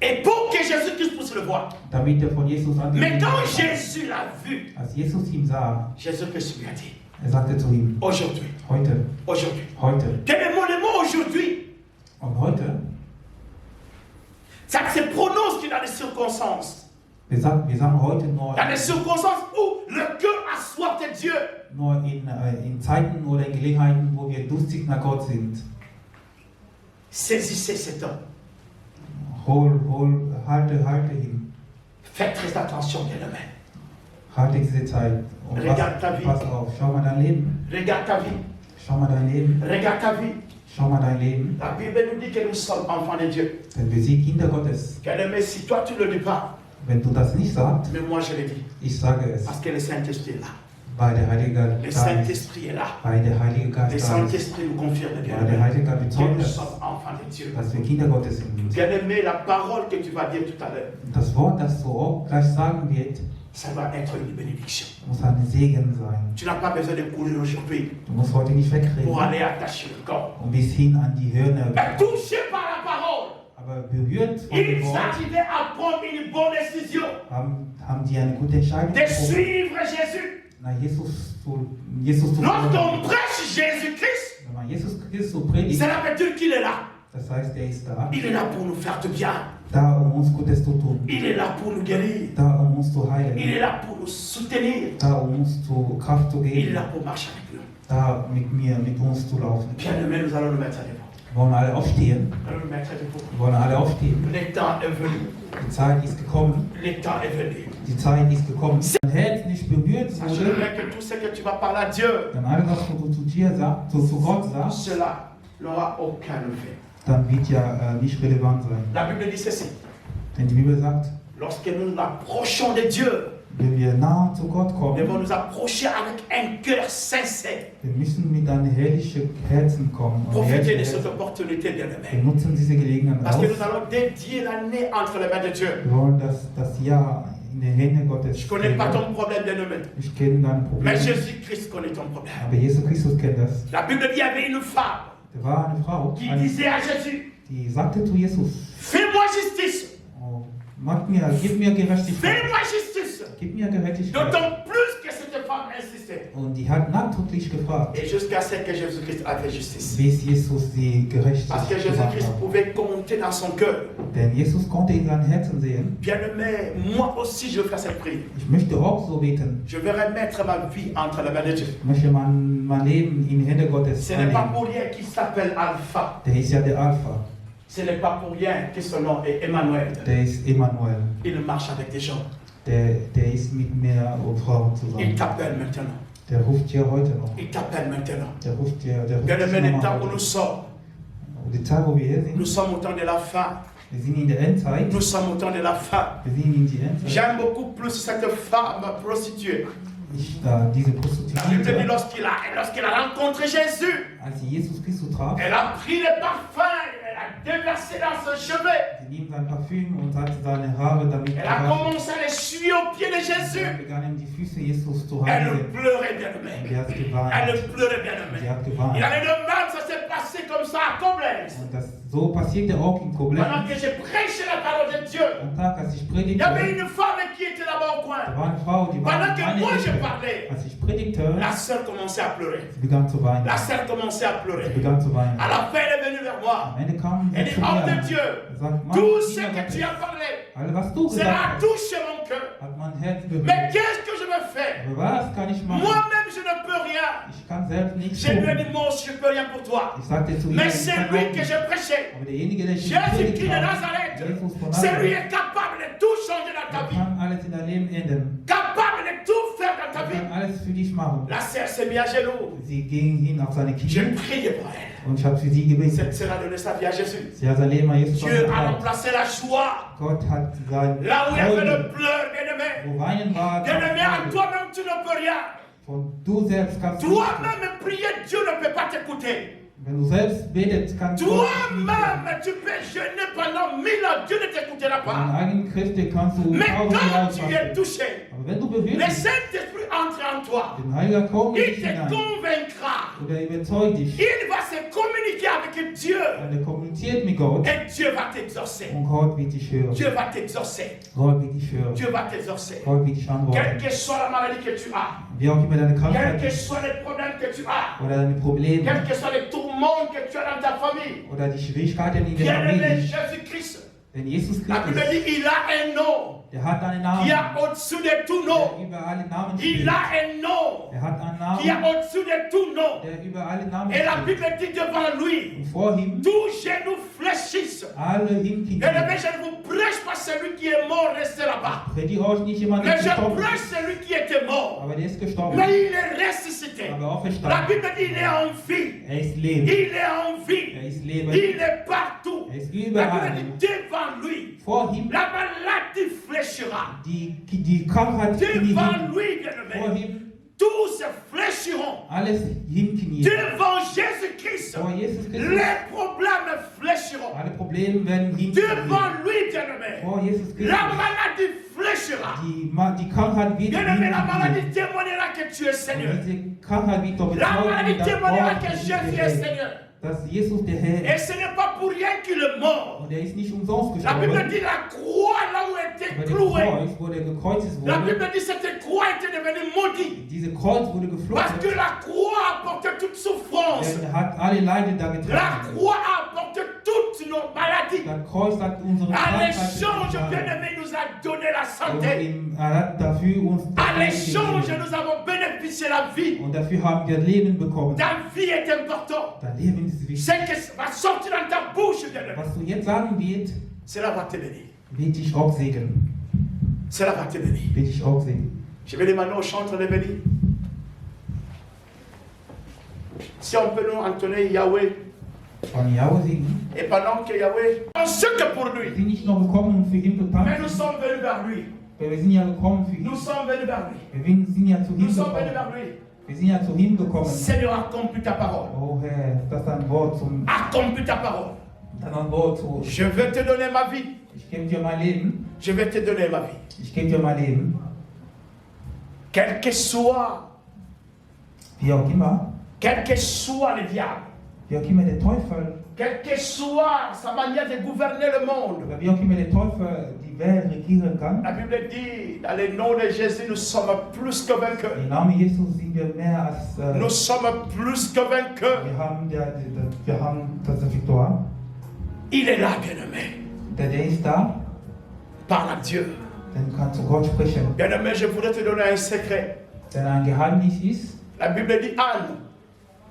Et pour que Jésus-Christ puisse le voir. damit er von Jesus Mais angesehen quand wird. Jésus l'a vu, Als Jesus ihn sah, Jésus-Christ lui a dit, sagte zu ihm, aujourd'hui, heute, aujourd'hui. heute. Quel est le mot aujourd'hui? Und heute, Ça se prononce qu'il y a des circonstances. wir sagen heute nur, Il y a des circonstances où le cœur a soif de Dieu. nur in Zeiten oder in Gelegenheiten, wo wir durstig nach Gott sind. Saisissez ce temps. Halte hin. Faites très attention, bien-aimé. Halte diese Zeit. Und Regarde ta vie. pass auf, schau mal dein Leben. Regarde ta vie. Schau mal dein Leben. Regarde ta vie. Schau mal dein Leben. La Bible nous dit que nous sommes enfants de Dieu. Denn wir sind Kinder Gottes. Bien-aimé, si toi tu ne le dis pas, Wenn du das nicht sagst, mais moi je le dis. ich sage es, Parce que le Saint-Esprit est là. weil der Heilige Le Geist da ist. Saint-Esprit est là. Weil der Heilige Le Geist da ist. Saint-Esprit nous confirme, Weil bien-aimé, der Heilige Geist que bezeugt nous es, sommes enfants de Dieu. dass wir Kinder Gottes sind. Bien-aimé, la parole que tu vas dire tout à l'heure, Das Wort, das du auch gleich sagen wird, ça va être une bénédiction. muss ein Segen sein. Tu n'as pas besoin de courir aujourd'hui Du musst heute nicht pour wegrennen aller attacher le corps. und bis hin an die Hörner. Mais touché par la parole, Aber berührt von dem il Wort s'agissait à prendre une bonne décision haben die eine gute Entscheidung de getroffen, suivre Jésus. nach Jesus zu Lorsqu'on folgen. prêche Jésus-Christ, Wenn man Jesus Christus predigt, cela veut dire qu'il est là. das heißt, er ist da, Il est là pour nous faire du bien. da uns Gutes zu tun, Il est là pour nous guérir. da uns zu Il heilen, est là pour nous soutenir. da uns Kraft zu Il est geben, là pour marcher avec nous. da mit uns zu laufen. Bien-aimés, nous allons nous mettre à debout. Wir wollen alle aufstehen, Nous allons nous mettre à debout. wir wollen alle aufstehen. Le temps est venu. Die Zeit ist gekommen, Le temps est venu. die Zeit ist gekommen. Wenn dein Herz nicht berührt Sache wurde, que tout ce que tu vas parler à Dieu, dann alles, was du zu Gott sagst, cela n'aura aucun effet. dann wird ja nicht relevant sein. La Bible dit ceci. Denn die Bibel sagt, Lorsque nous nous approchons de Dieu, wenn wir nahe zu Gott nous kommen, devons nous approcher avec un cœur sincère. wir müssen mit einem herrlichen Herzen kommen. Und Profitez de ehrlichen cette Herzen. opportunité, Wir bien-aimés. nutzen diese Gelegenheit Parce que nous aus. allons dédier l'année entre les mains de Dieu. Wir wollen das Jahr in den Händen Gottes Je ne connais pas legen. ton problème, bien-aimé. Ich kenne deine Mais Probleme, Jésus-Christ connaît ton problème. aber Jesus Christus kennt das. La Bible dit qu'il y avait une femme Da war eine Frau, qui disait à Jésus, die sagte zu Jesus, fais-moi justice. oh, gib mir Gerechtigkeit. Fais-moi justice. Gib mir Gerechtigkeit. D'autant plus que cette femme insistait. Und die hat nachdrücklich gefragt, Et jusqu'à ce que Jésus-Christ a fait justice. bis Jesus sie gerecht Parce que gemacht Jésus-Christ hat. pouvait compter dans son cœur. Denn Jesus konnte in sein Herzen sehen. Bien-aimé, moi aussi je veux faire cette prière. Ich möchte auch so beten. Je vais remettre ma vie entre les mains de Dieu. Ich möchte mein Leben in die Hände Gottes Ce n'est pas annehmen. pour rien qu'il s'appelle Alpha. Der ist ja der Alpha. Ce n'est pas pour rien que son nom est Emmanuel. Der ist Emmanuel. Il marche avec des gens. Der ist mit mir und Frauen Il zusammen. t'appelle maintenant. Der ruft dir heute noch. Il t'appelle maintenant. Der ruft Bien-aimé, dich le temps où noch nous sommes, Und die Zeit, wo wir hier nous sind, sommes au temps de la fin. wir sind in der Endzeit. Nous sommes au temps de la fin. Wir sind in die Endzeit. J'aime beaucoup plus cette femme prostituée. Diese La Bible dit Prostituierte, lorsqu'elle a rencontré Jésus, als sie Jesus Christus traf, elle a pris le parfum, elle a déversé dans ses cheveux. sie nahm sein Parfüm und hat seine Haare damit Elle a gewaschen. commencé à les suer aux pieds de Sie Jésus. begann ihm die Füße Jesus zu Elle reinigen. pleurait, Und bien-aimé. er hat geweint. Elle pleurait, bien-aimé. Sie hat Il geweint. y avait de même, ça s'est passé comme ça à Koblenz. Und so passierte auch in Pendant Koblenz. que j'ai prêché la parole de Dieu, Am Tag, als ich il y avait predigte, une femme qui était là-bas au da coin. war eine Frau, die war Pendant in que meiner moi je Ecke. parlais, Als ich predigte, la sœur commençait à pleurer. sie begann zu weinen. La sœur commençait à pleurer. Sie begann zu weinen. À la fin, elle est venue vers moi. Am Ende kam Elle sie dit, zu homme mir. de Dieu, Er sagt, Mann, tout ce Diener que tu Gottes, as parlé, alles, was du cela gesagt a hast, touché mon cœur. hat mein Herz Mais bewegt. qu'est-ce que je me fais? Aber was kann ich machen? Moi-même, je ne peux rien. Ich kann selbst nichts Je lui ai tun. dit, moi aussi, je ne peux rien pour toi. Ich sagte zu ihr, Mais ich c'est kann lui auch que nicht. je prêchais. Aber derjenige, der ich Jésus-Christ de habe, Nazareth, Jesus von c'est lui Nazareth, est capable de tout changer dans ta er vie. kann alles in dein Leben ändern. Capable de tout faire dans ta Er vie. kann alles für dich machen. La sœur s'est mise à genoux. Sie ging hin auf seine J'ai Knie prié pour elle. und ich habe für sie gebetet. Cette sœur a donné sa vie à Jésus. Sie hat sein Leben an Jesus Dieu a vertraut. remplacé la joie. Gott hat sein Là où il y avait Freude, le pleur, bien-aimé. wo Weinen war, Bien-aimé, à Freude. toi-même, tu ne peux rien. Von du selbst kannst du nicht. Toi-même, prier, Dieu ne peut pas t'écouter. Wenn du selbst betest, kannst du Gott nicht. Toi-même, tu peux jeûner pendant 1000 ans, Dieu ne t'écoutera Mit deinen pas. eigenen Kräften kannst du Mais 1000 quand Jahre tu es fasten. touché, Aber wenn du le berührt bist, Saint-Esprit entre en toi. den Heiliger kommt in Il dich te hinein convaincra. oder überzeugt dich. Il va se communiquer avec avec Dieu. Und er kommuniziert mit Gott. Et Dieu va t'exaucer. Und Gott wird dich hören. Dieu va t'exaucer. Gott wird dich hören. Dieu va t'exaucer. Gott wird dich Quelle antworten. que soit la maladie que tu as, Wie auch immer deine quels Krankheit que ist soient les problèmes que tu as, oder deine Probleme quels que soient les tourments que tu as dans ta famille, oder die Schwierigkeiten in der bien-aimé Familie. Jésus-Christ, Denn Jesus la Bible Christus, dit il a un nom der hat einen qui Namen, est au-dessus de tout nom. der über alle Namen Il steht. a un nom Er hat einen qui est Namen, au-dessus de tout nom. der über alle Namen Et la steht. Bible dit devant lui, Und vor ihm tous genoux fléchissent. alle Hinknien. Et le je ne vous prêche pas celui qui est mort, restez là-bas. Predige euch nicht jemand, der Mais je gestorben ist, prêche celui qui était mort. aber der ist gestorben. Mais il est ressuscité. Aber La auferstanden. Bible dit il est en vie. Er ist Leben. Il est en vie. Er ist Leben. Il est partout. Er ist La überall. Bible dit devant lui, Vor ihm la maladie fléchira. die Krankheit knie Devant hin. lui, Vor bien-aimé, ihm tous se fléchiront. alles hinknie. Devant Jésus-Christ, Vor Jesus Christus. les problèmes fléchiront. Alle Probleme werden hinknie. Devant lui, bien-aimé, Vor Jesus Christus. la maladie fléchira. Die Krankheit wird Bien-aimé, la hinknie. maladie témoignera que tu es Seigneur. Und diese Krankheit wird doch La bezeugen, maladie dass témoignera Gott que ist Jésus der est Herr. Seigneur. Dass Jesus der Herr Et ist. ce n'est pas pour rien qu'il est mort. Und er ist nicht umsonst La Bible gestorben. dit la croix là où il était Aber der cloué. Kreuz, wo er gekreuzigt La wurde, Bible dit cette croix était devenue maudite. diese Kreuz wurde Parce que geflucht. la croix apporte toute souffrance. Er hat alle Leiden da La getragen. croix apporte toutes nos maladies. Das Kreuz hat unsere À Krankheiten l'échange, getragen. bien-aimé, nous a donné la Und santé. er hat dafür uns das À Leben l'échange, gegeben. nous avons bénéficié la vie. Und dafür haben wir Leben bekommen. Ta vie est importante. Dein Leben ist wichtig. Ce qui va sortir dans ta bouche, bien-aimé, Was du jetzt sagen wird, cela va te bénir. wird dich auch segnen. Cela va te bénir. Wird dich auch segnen. Je vais demander au chanteur de bénir. Si on peut nous entonner Yahweh. Von Yahweh segnen. Et pendant que Yahweh, on sait que pour Wir lui. sind nicht noch gekommen, um für ihn zu Mais nous tanzen. sommes venus vers lui. Wir sind ja gekommen für ihn. Nous sommes venus vers lui. Wir sind ja zu ihm Nous sommes venus gekommen. vers lui. Wir sind ja zu ihm gekommen. Seigneur, accomplis ta parole. Oh Herr, das ist ein Wort zum Accomplis ta parole. das ist ein Wort zu. Je vais te donner ma vie. Ich gebe dir mein Leben. Je vais te donner ma vie. Ich gebe dir mein Leben. Quel que soit, Wie auch immer. quel que soit le diable, Wie auch immer der Teufel. quelle que soit sa manière de gouverner le monde. Oder wie auch immer der Teufel die Welt regieren kann. La Bible dit, dans le nom de Jésus, nous sommes plus que vainqueurs. Im Namen Jesus sind wir mehr als. Nous sommes plus que vainqueurs. Wir haben das Victoire. Il est là, bien-aimé. Der ist da. Parle à Dieu. Dann kannst du Gott sprechen. Bien-aimé, je voudrais te donner un secret. Denn ein Geheimnis ist, La Bible dit Anne,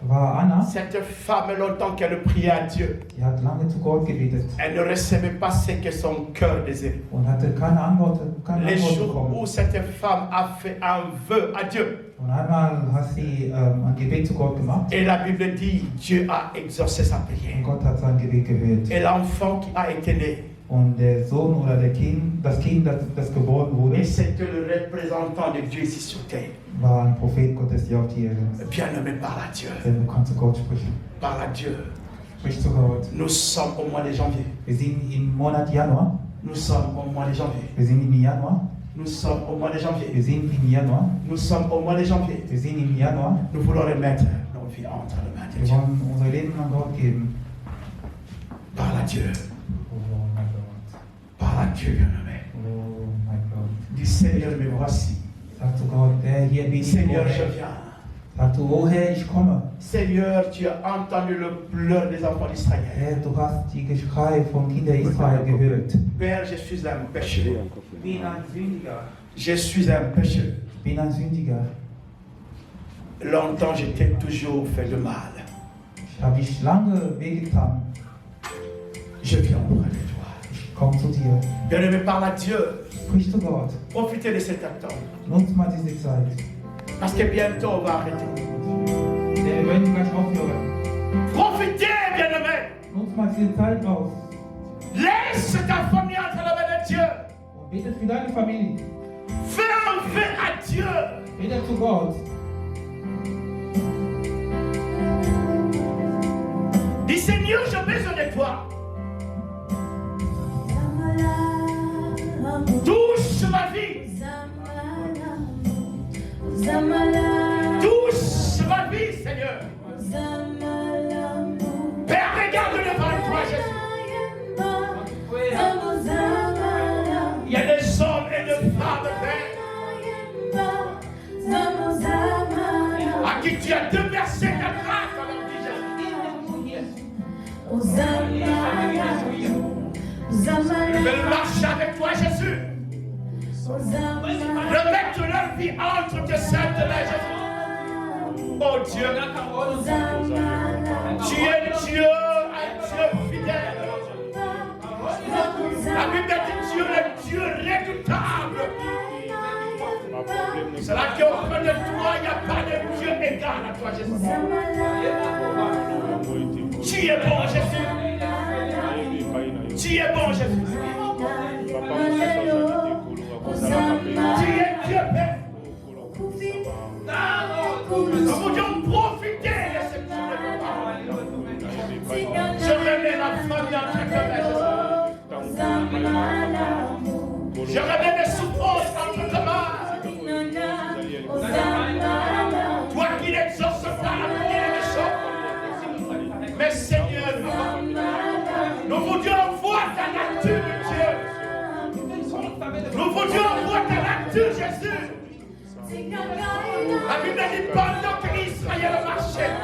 war Anna. cette femme, longtemps qu'elle priait à Dieu. Die hat lange zu Gott gebetet. Elle ne recevait pas ce que son cœur désirait. Und hatte keine Antwort Les jours bekommen. où cette femme a fait un vœu à Dieu, Und einmal hat sie ein Gebet zu Gott gemacht. et la Bible dit Dieu a exaucé sa Und prière. Gott hat sein Gebet gehört. Et l'enfant qui a été né, Und der Sohn oder das Kind, das geboren wurde, et c'était le représentant de Dieu ici sur terre. war ein Prophet Gottes hier auf die Erde. Bien-aimé, parle à Dieu. Denn du kannst zu Gott sprechen. Parle à Dieu. Sprich zu Gott. Nous sommes au mois de janvier. Wir sind im Monat Januar. Nous sommes au mois de janvier. Wir sind im Januar. Nous sommes au mois de janvier. Wir sind im Januar. Nous sommes au mois de janvier. Wir sind im Januar. Nous voulons remettre nos vies entre les mains de Wir Dieu. wollen unser Leben an Gott geben. Parle à Dieu. Oh mein Gott. Parle à Dieu, bien-aimé. Oh mein Gott. Dis Seigneur, me voici. Sag zu Gott, Herr, hier bin ich. Seigneur, Oh je Herr. viens. Sag du, oh Herr, ich komme. Seigneur, tu as entendu le pleur des enfants d'Israël. Herr, du hast die Geschrei von Kindern Israel gehört. Père, je suis un pécheur. Ich bin ein Sündiger. Je suis un pécheur. Ich bin ein Sündiger. Longtemps, je t'ai toujours fait de mal. Ich habe dich lange wehgetan. Je viens auprès de toi. Ich komme zu dir. Bien-aimé, parle à Dieu. Sprich zu Gott. Profitez de cet attente. Nutz mal diese Zeit. Parce que bientôt, on va arrêter. Denn wir werden gleich aufhören. Profitez, bien-aimé. Nutz mal diese Zeit aus. Laisse ta famille entre les mains de Dieu. Und bete für deine Familie. Fais un vœu à Dieu. Bete zu Gott. Dis Seigneur, j'ai besoin de toi. Touche ma vie. Touche ma vie, Seigneur. Père, regarde Tu as déversé ta grâce dans leur vie, Jésus. Ils veulent marcher avec toi, Jésus. Remettre leur vie entre tes saintes mains, Jésus. Oh Dieu, tu es Dieu, un Dieu fidèle. La Bible dit Dieu est Dieu redoutable. C'est là qu'auprès de toi, il n'y a pas de Dieu égal à toi, Jésus. Tu es bon, Jésus. Tu es bon, Jésus. Tu es Dieu, Père. Nous voulions profiter de cette journée. Je remets la famille entre tes mains. Je remets mes souffrances entre tes mains. Toi qui n'exauces pas la prière des méchants. Mais Seigneur, nous voulions voir ta nature, Dieu. Nous voulions voir ta nature, Jésus. La Bible dit pendant qu'Israël marchait,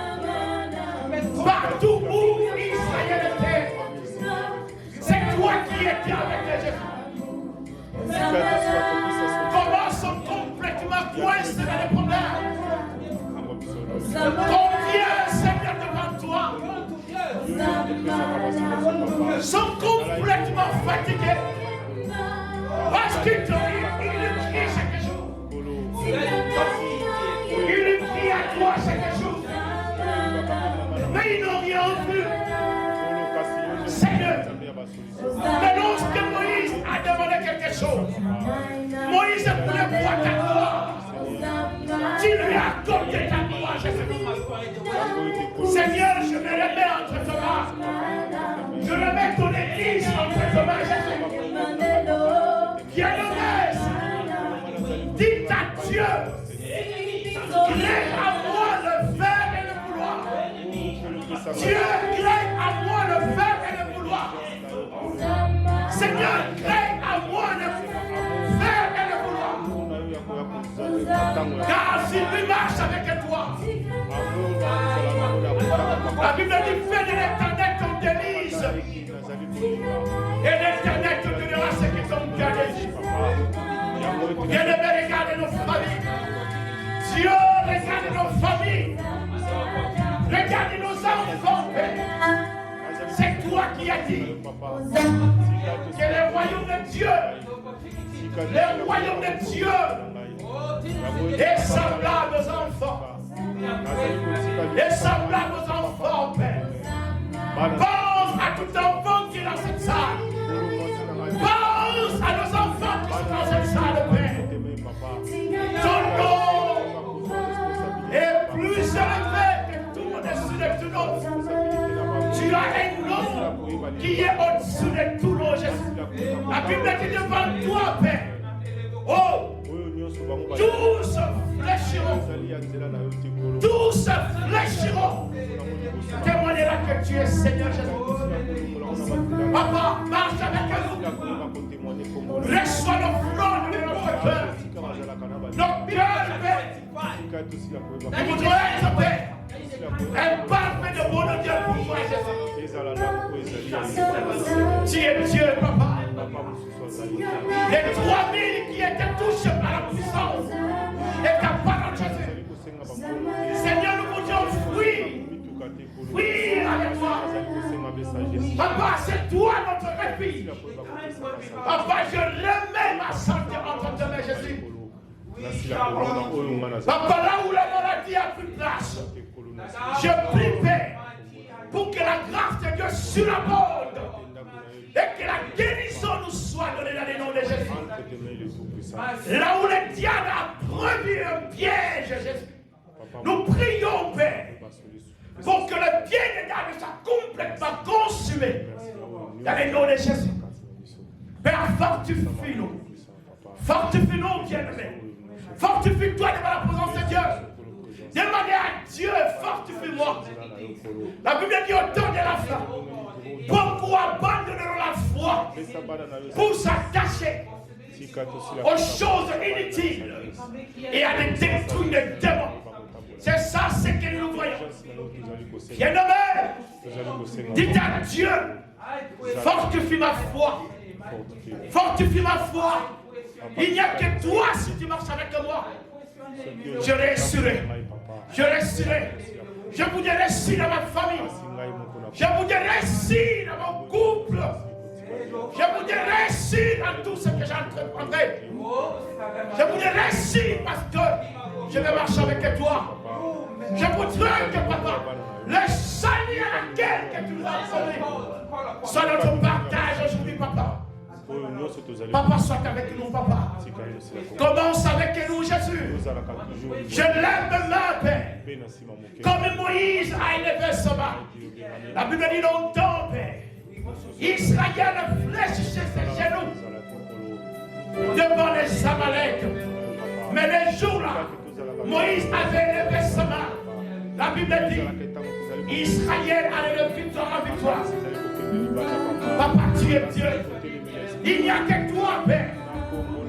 partout où Israël était, c'est toi qui étais avec les Jésus. Comment sont complètement coincés dans les problèmes? Combien, Seigneur, devant toi sont complètement fatigués parce qu'ils crient chaque jour. Ils crient à toi chaque jour. Mais ils n'ont rien vu. Seigneur, mais lorsque Moïse a demandé quelque chose, Moïse voulait voir ta gloire. Tu lui as accordé ta gloire, Jésus. Seigneur, je me remets entre tes mains. Je remets ton église entre tes mains, Jésus. Bien-aimé, dis à Dieu, crée à moi le fer et le vouloir. Dieu, crée à moi le fer et le vouloir. Seigneur, crée à moi le fer et le vouloir. Car s'il lui marche avec toi, la Bible dit fais de l'Éternel ton délice. Et l'Éternel te donnera ce qui sont gardés. Bien-aimé, regarde nos familles. Dieu regarde nos familles. Regarde nos enfants, Père. C'est toi qui as dit que le royaume de Dieu, est semblable aux enfants. Est semblable aux enfants, Père. Pense à tout enfant qui est dans cette salle. Pense à nos enfants qui sont dans cette salle, Père. Ton nom est plus élevé que tout au-dessus de tout nom. Tu as un nom qui est au-dessus de tout nom, Jésus. La Bible dit devant toi, Père. Oh, tous fléchiront. Tous fléchiront. Témoignera que tu es Seigneur Jésus. Papa, marche avec nous. Reçois l'offrande de notre cœur. Notre cœur, Père. Nous voudrons être, Père, un parfait de bon Dieu pour toi, Jésus. Tu es Dieu, Papa. Les 3000 qui étaient touchés par la puissance et ta parole, Jésus. Seigneur, nous voudrions fuir avec toi. Papa, c'est toi notre refuge. Papa, je remets ma santé entre tes mains, Jésus. Papa, là où la maladie a pris place, je prie, Père, pour que la grâce de Dieu surabonde et que la guérison nous soit donnée dans le nom de Jésus. Là où le diable a prévu un piège, Jésus, nous prions, Père, pour que le piège de diable soit complètement consumé dans le nom de Jésus. Père, fortifie-nous. Fortifie-nous, bien-aimés. Fortifie-toi devant la présence de Dieu. Demandez à Dieu, fortifie-moi. La Bible dit au temps de la foi. Beaucoup abandonneront la foi pour s'attacher aux choses inutiles et à les détruire les démons. C'est ça, c'est Bien-aimé, dites à Dieu, fortifie ma foi. Fortifie ma foi. Il n'y a que toi si tu marches avec moi. Je réussirai. Je réussirai. Je voudrais réussir dans ma famille. Je voudrais réussir dans mon couple. Je voudrais réussir dans tout ce que j'ai entrepris. Je voudrais réussir parce que je vais marcher avec toi. Je voudrais que papa, le salut à laquelle que tu nous as donné soit notre partage aujourd'hui, papa. Papa, soit avec nous, papa. Commence avec nous, Jésus. Je lève ma main, Père. Comme Moïse a élevé sa main. La Bible dit longtemps, Père. Israël fléchissait ses genoux devant les Amalek. Mais les jours-là, Moïse avait élevé sa main. La Bible dit Israël allait de victoire en victoire. Papa, tu es Dieu. Il n'y a que toi, Père.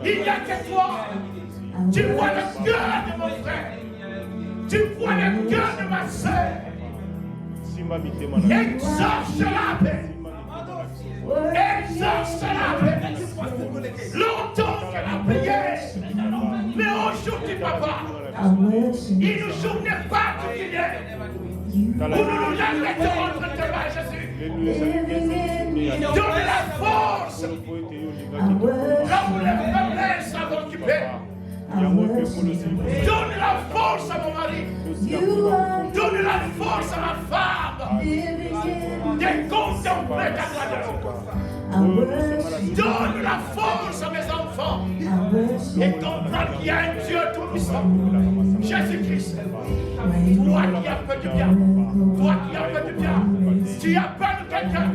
Il n'y a que toi. Tu vois le cœur de mon frère. Tu vois le cœur de ma soeur. Exauce-la, Père. Exauce-la, Père. Longtemps qu'elle a prié. Mais aujourd'hui, papa, il nous journée particulière. Où nous nous arrêtons entre tes mains, Jésus. Donne la force. Là où les faiblesses sont occupées. Donne la force à mon mari. Donne la force à ma femme. De contempler ta gloire. Donne la force à mes enfants. Et comprendre qu'il y a un Dieu tout-puissant. Jésus-Christ. Toi qui as fait du bien. Toi qui as fait du bien. Tu appelles quelqu'un.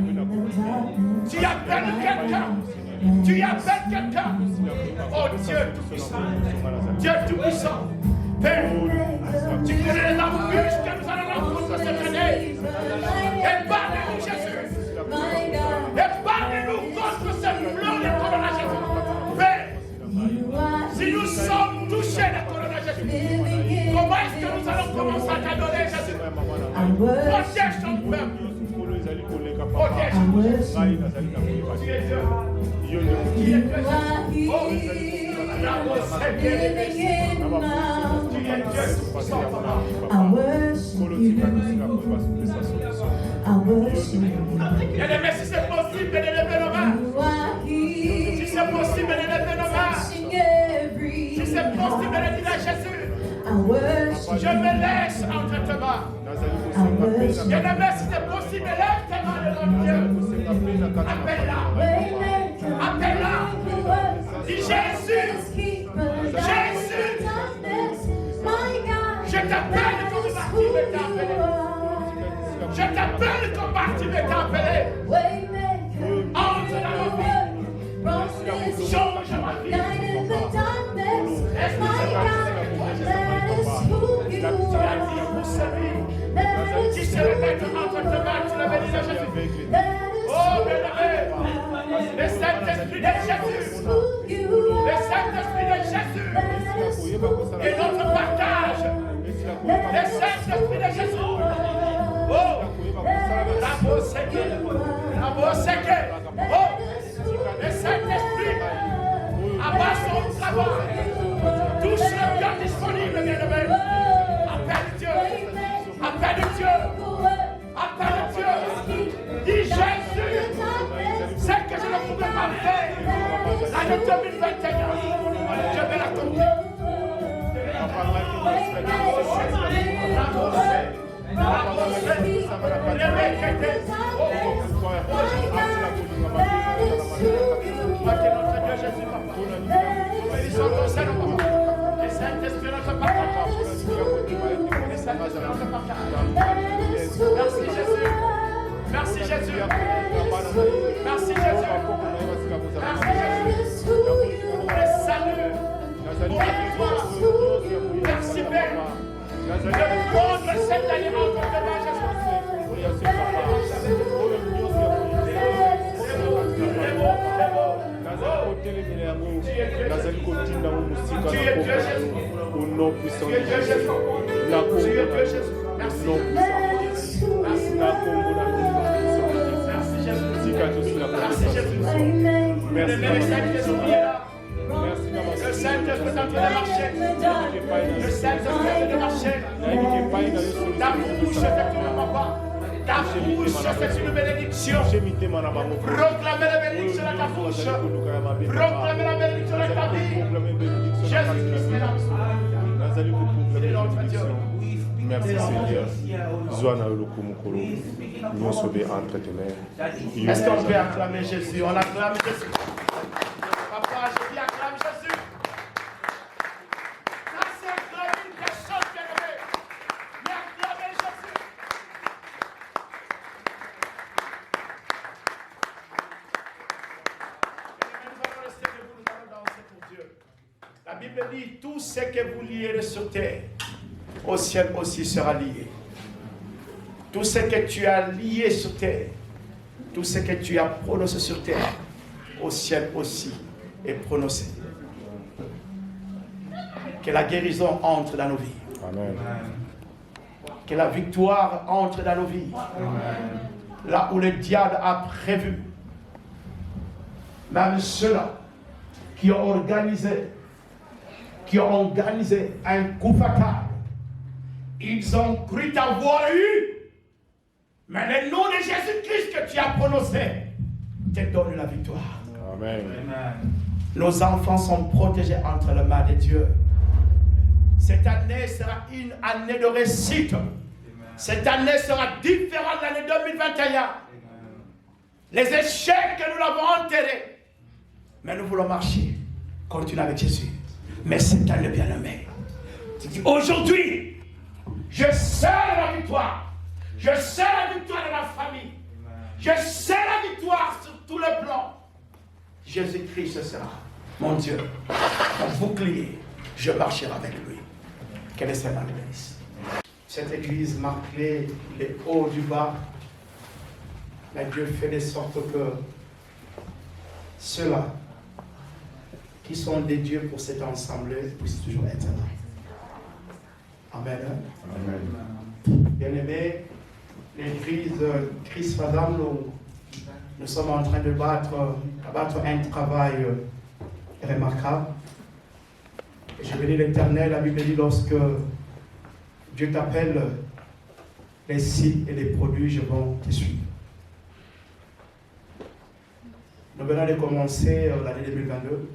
Tu appelles quelqu'un. Tu appelles quelqu'un. Oh Dieu tout-puissant. Dieu tout-puissant. Père, tu connais les embûches que nous allons rencontrer cette année. Épargne-nous, Jésus. Épargne-nous contre ce flot de corona, Jésus. Père, si nous sommes touchés de corona, Jésus, comment est-ce que nous allons commencer à t'adorer, Jésus? Protège ton peuple. Protège. Tu es Dieu. Tu es Dieu. Oh, bien-aimé, si c'est possible de lever nos mains. Si c'est possible de lever nos mains. Si c'est possible de dire à Jésus, je me laisse entre tes mains. Bien-aimé, si c'est possible, lève tes mains devant Dieu. Appelle-la. Appelle-la. Dis Jésus. Jésus. Je t'appelle comme parti me t'a appelé. Je t'appelle comme parti me t'a appelé. Entre dans ma vie. Change ma vie. Est-ce que c'est parce que toi, tu as dit pour servir. Tu sais le mettre entre tes mains, tu l'avais dit à Jésus. Oh, bien-aimé, le Saint-Esprit de Jésus. Le Saint-Esprit de Jésus. Et notre partage. Le Saint-Esprit de Jésus. Oh, la beau Seigneur. La beau Seigneur. Oh, le Saint-Esprit. Abat son travail. Touche le cœur disponible, bien-aimé. Appelle Dieu. Appelle Dieu. Appelle Dieu. Dis Jésus. C'est que je ne pouvais pas faire. L'année 2021, je vais l'accomplir. Merci Jésus. Merci Jésus. Merci Jésus. Merci Jésus. Pour le salut. Pour la victoire. Merci Père. Je prendre cette année encore devant Jésus. Au nom puissant de Jésus. La pauvre, au nom puissant de Jésus. Jésus. Bien-aimé, le Saint-Esprit est là. Le Saint-Esprit est en train de marcher. Le Saint-Esprit est en train de marcher. Ta bouche, effectivement, papa. Ta bouche, c'est une bénédiction. Proclamez la bénédiction dans ta bouche. Proclamez la bénédiction dans ta vie. Jésus-Christ est là. Il est notre Dieu. Merci Seigneur. Zoana Olokumukuru. Nous sauver entre tes mains. Est-ce qu'on peut acclamer Jésus? On acclame Jésus. Papa, je dis acclame Jésus. Ça, c'est acclamer une personne qui est nommée. Mais acclamer Jésus. Et nous allons rester debout, nous allons danser pour Dieu. La Bible dit, tout ce que vous lierez sur terre, au ciel aussi sera lié. Tout ce que tu as lié sur terre, tout ce que tu as prononcé sur terre, au ciel aussi est prononcé. Que la guérison entre dans nos vies. Amen. Que la victoire entre dans nos vies. Amen. Là où le diable a prévu. Même ceux-là qui ont organisé un coup fatal. Ils ont cru t'avoir eu. Mais le nom de Jésus-Christ que tu as prononcé te donne la victoire. Amen. Nos enfants sont protégés entre les mains de Dieu. Cette année sera une année de réussite. Cette année sera différente de l'année 2021. Les échecs que nous avons enterrés. Mais nous voulons marcher. Continuer avec Jésus. Mais cette année bien-aimée. Tu dis aujourd'hui, je sais la victoire. Je sais la victoire de ma famille. Je sais la victoire sur tous les plans. Jésus-Christ sera mon Dieu, mon bouclier. Je marcherai avec lui. Quelle est cette église? Cette église marquée les hauts du bas. Mais Dieu fait de sorte que ceux-là qui sont des dieux pour cet ensemble puissent toujours être là. Amen. Amen. Bien-aimés, l'église Christ Madame, nous sommes en train de battre un travail remarquable. Et je bénis l'Éternel, la Bible dit lorsque Dieu t'appelle, les signes et les prodiges vont te suivre. Nous venons de commencer l'année 2022.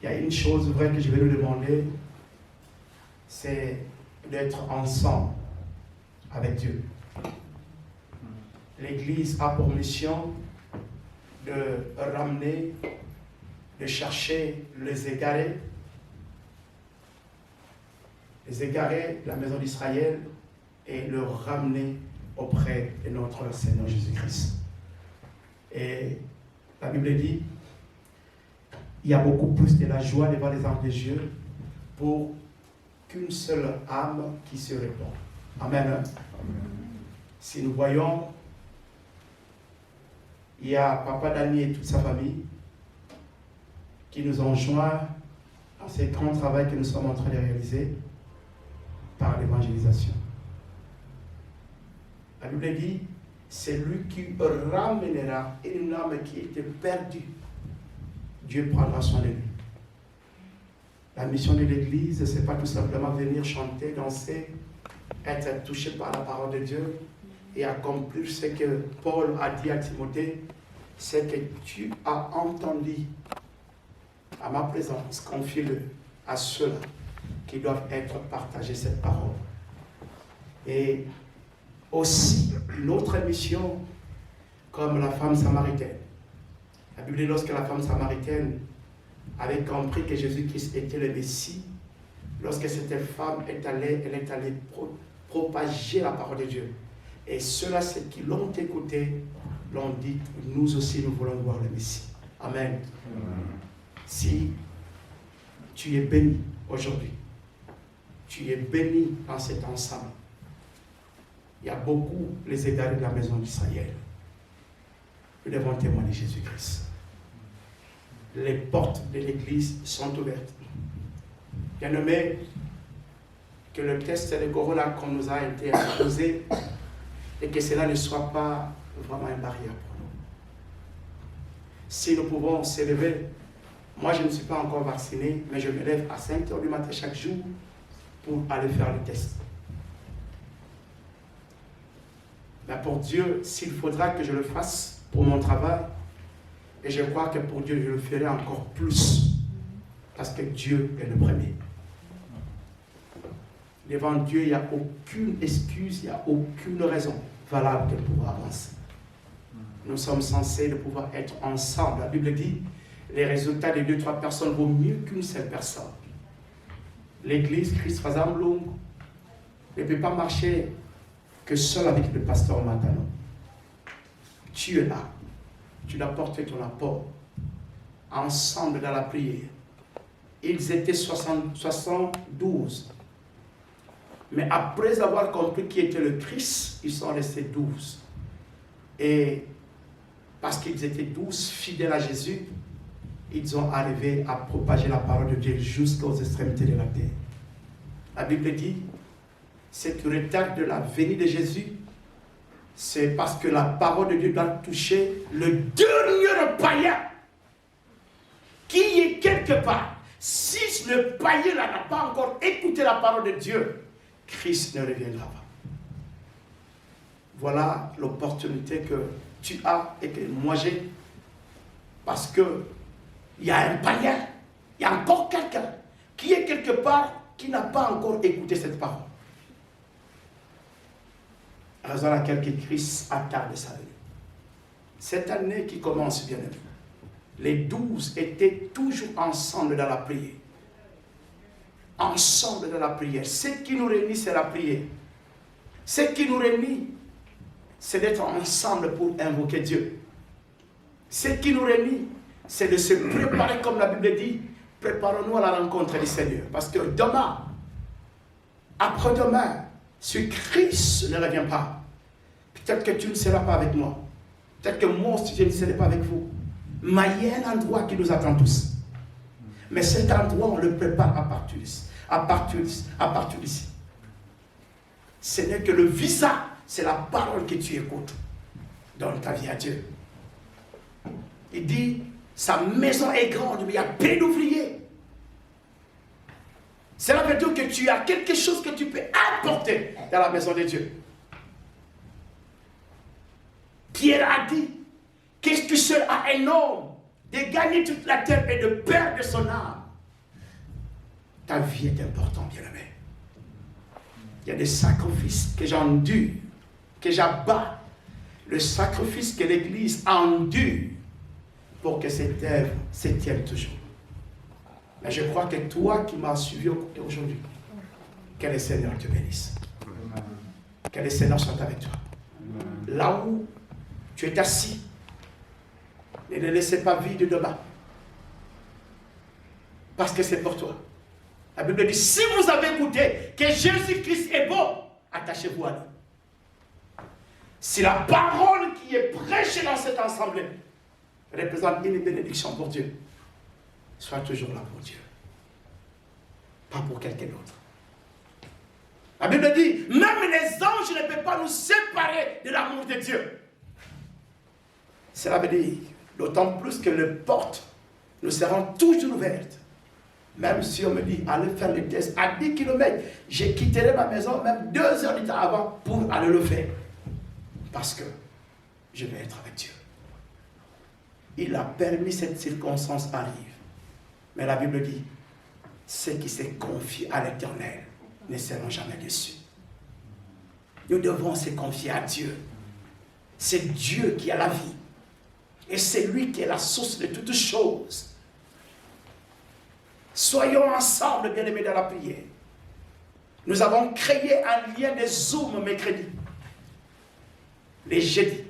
Il y a une chose vraie que je vais nous demander, c'est d'être ensemble avec Dieu. L'Église a pour mission de ramener, de chercher les égarés de la maison d'Israël et le ramener auprès de notre Seigneur Jésus-Christ. Et la Bible dit, il y a beaucoup plus de la joie devant les anges de Dieu pour qu'une seule âme qui se répand. Amen. Amen. Si nous voyons, il y a Papa Dani et toute sa famille qui nous ont joints dans ce grand travail que nous sommes en train de réaliser par l'évangélisation. La Bible dit, c'est lui qui ramènera une âme qui était perdue. Dieu prendra soin de lui. La mission de l'Église, ce n'est pas tout simplement venir chanter, danser, être touché par la parole de Dieu et accomplir ce que Paul a dit à Timothée, c'est que tu as entendu à ma présence, confie-le à ceux-là qui doivent être partagés cette parole. Et aussi, une autre mission, comme la femme samaritaine. La Bible dit, lorsque la femme samaritaine avait compris que Jésus-Christ était le Messie, lorsque cette femme est allée, elle est allée propager la parole de Dieu. Et ceux-là, ceux qui l'ont écouté, l'ont dit, nous aussi, nous voulons voir le Messie. Amen. Si tu es béni aujourd'hui, tu es béni dans cet ensemble, il y a beaucoup les égarés de la maison d'Israël. Nous devons témoigner Jésus-Christ. Les portes de l'Église sont ouvertes. Bien-aimés, que le test de corona qu'on nous a été imposé et que cela ne soit pas vraiment une barrière pour nous. Si nous pouvons s'élever, moi je ne suis pas encore vacciné, mais je me lève à 5 h du matin chaque jour pour aller faire le test. Mais pour Dieu, s'il faudra que je le fasse pour mon travail, et je crois que pour Dieu, je le ferai encore plus. Parce que Dieu est le premier. Devant Dieu, il n'y a aucune excuse, il n'y a aucune raison valable de pouvoir avancer. Nous sommes censés de pouvoir être ensemble. La Bible dit, les résultats des 2-3 personnes vaut mieux qu'une seule personne. L'église Christversammlung ne peut pas marcher que seul avec le pasteur Matano. Tu es là. Tu dois porter ton apport. Ensemble dans la prière. Ils étaient 72. Mais après avoir compris qui était le Christ, ils sont restés 12. Et parce qu'ils étaient 12 fidèles à Jésus, ils ont arrivé à propager la parole de Dieu jusqu'aux extrémités de la terre. La Bible dit, cette retard de la venue de Jésus, c'est parce que la parole de Dieu doit toucher le dernier païen qui est quelque part. Si le païen n'a pas encore écouté la parole de Dieu, Christ ne reviendra pas. Voilà l'opportunité que tu as et que moi j'ai. Parce que il y a un païen, il y a encore quelqu'un qui est quelque part qui n'a pas encore écouté cette parole. Raison à laquelle Christ attarde sa venue. Cette année qui commence, bien aimé, les 12 étaient toujours ensemble dans la prière. Ensemble dans la prière. Ce qui nous réunit, c'est la prière. Ce qui nous réunit, c'est d'être ensemble pour invoquer Dieu. Ce qui nous réunit, c'est de se préparer, comme la Bible dit, préparons-nous à la rencontre du Seigneur. Parce que demain, après-demain, si Christ ne revient pas, peut-être que tu ne seras pas avec moi. Peut-être que moi aussi, je ne serai pas avec vous. Mais il y a un endroit qui nous attend tous. Mais cet endroit, on le prépare à partir d'ici. À partir d'ici. Ce n'est que le visa, c'est la parole que tu écoutes. Donne ta vie à Dieu. Il dit, sa maison est grande, mais il y a plein d'ouvriers. Cela veut dire que tu as quelque chose que tu peux apporter dans la maison de Dieu. Pierre a dit, qu'est-ce que c'est à un homme de gagner toute la terre et de perdre son âme? Ta vie est importante, bien-aimé. Il y a des sacrifices que j'endure, que j'abats. Le sacrifice que l'Église endure pour que cette œuvre se tienne toujours. Mais je crois que toi qui m'as suivi aujourd'hui, que le Seigneur te bénisse. Que le Seigneur soit avec toi. Là où tu es assis, ne le laissez pas vide demain. Parce que c'est pour toi. La Bible dit, si vous avez écouté que Jésus-Christ est bon, attachez-vous à lui. Si la parole qui est prêchée dans cette assemblée représente une bénédiction pour Dieu, sois toujours là pour Dieu. Pas pour quelqu'un d'autre. La Bible dit, même les anges ne peuvent pas nous séparer de l'amour de Dieu. Cela veut dire, d'autant plus que les portes nous seront toujours ouvertes. Même si on me dit, allez faire le test à 10 km, je quitterai ma maison même 2 heures de temps avant pour aller le faire. Parce que je vais être avec Dieu. Il a permis que cette circonstance arrive. Mais la Bible dit, ceux qui se confient à l'Éternel ne seront jamais déçus. Nous devons se confier à Dieu. C'est Dieu qui a la vie. Et c'est lui qui est la source de toutes choses. Soyons ensemble, bien-aimés, dans la prière. Nous avons créé un lien de Zoom mercredi, les jeudis,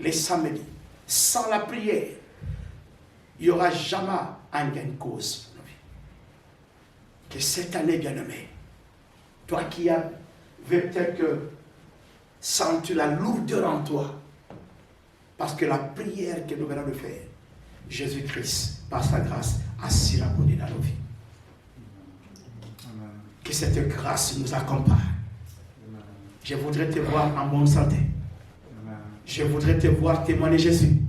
les samedis. Sans la prière, il n'y aura jamais un gain de cause pour nos vies. Que cette année, bien-aimé, toi qui as peut-être que sens-tu la lourdeur en toi, parce que la prière que nous venons de faire, Jésus-Christ, par sa grâce, a si raconté dans nos vies. Que cette grâce nous accompagne. Je voudrais te voir en bonne santé. Je voudrais te voir témoigner Jésus.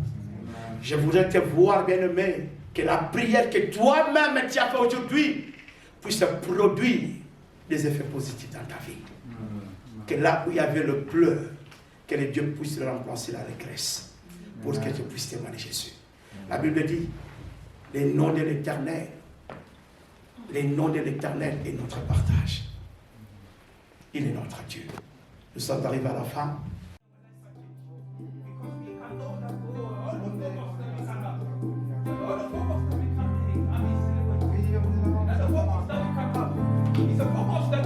Je voudrais te voir, bien-aimé, que la prière que toi-même tu as fait aujourd'hui puisse produire des effets positifs dans ta vie. Que là où il y avait le pleur, que les dieux puissent le remplacer la régresse pour que tu puisses témoigner Jésus. La Bible dit, les noms de l'Éternel est notre partage. Il est notre Dieu. Nous sommes arrivés à la fin. It's a focus that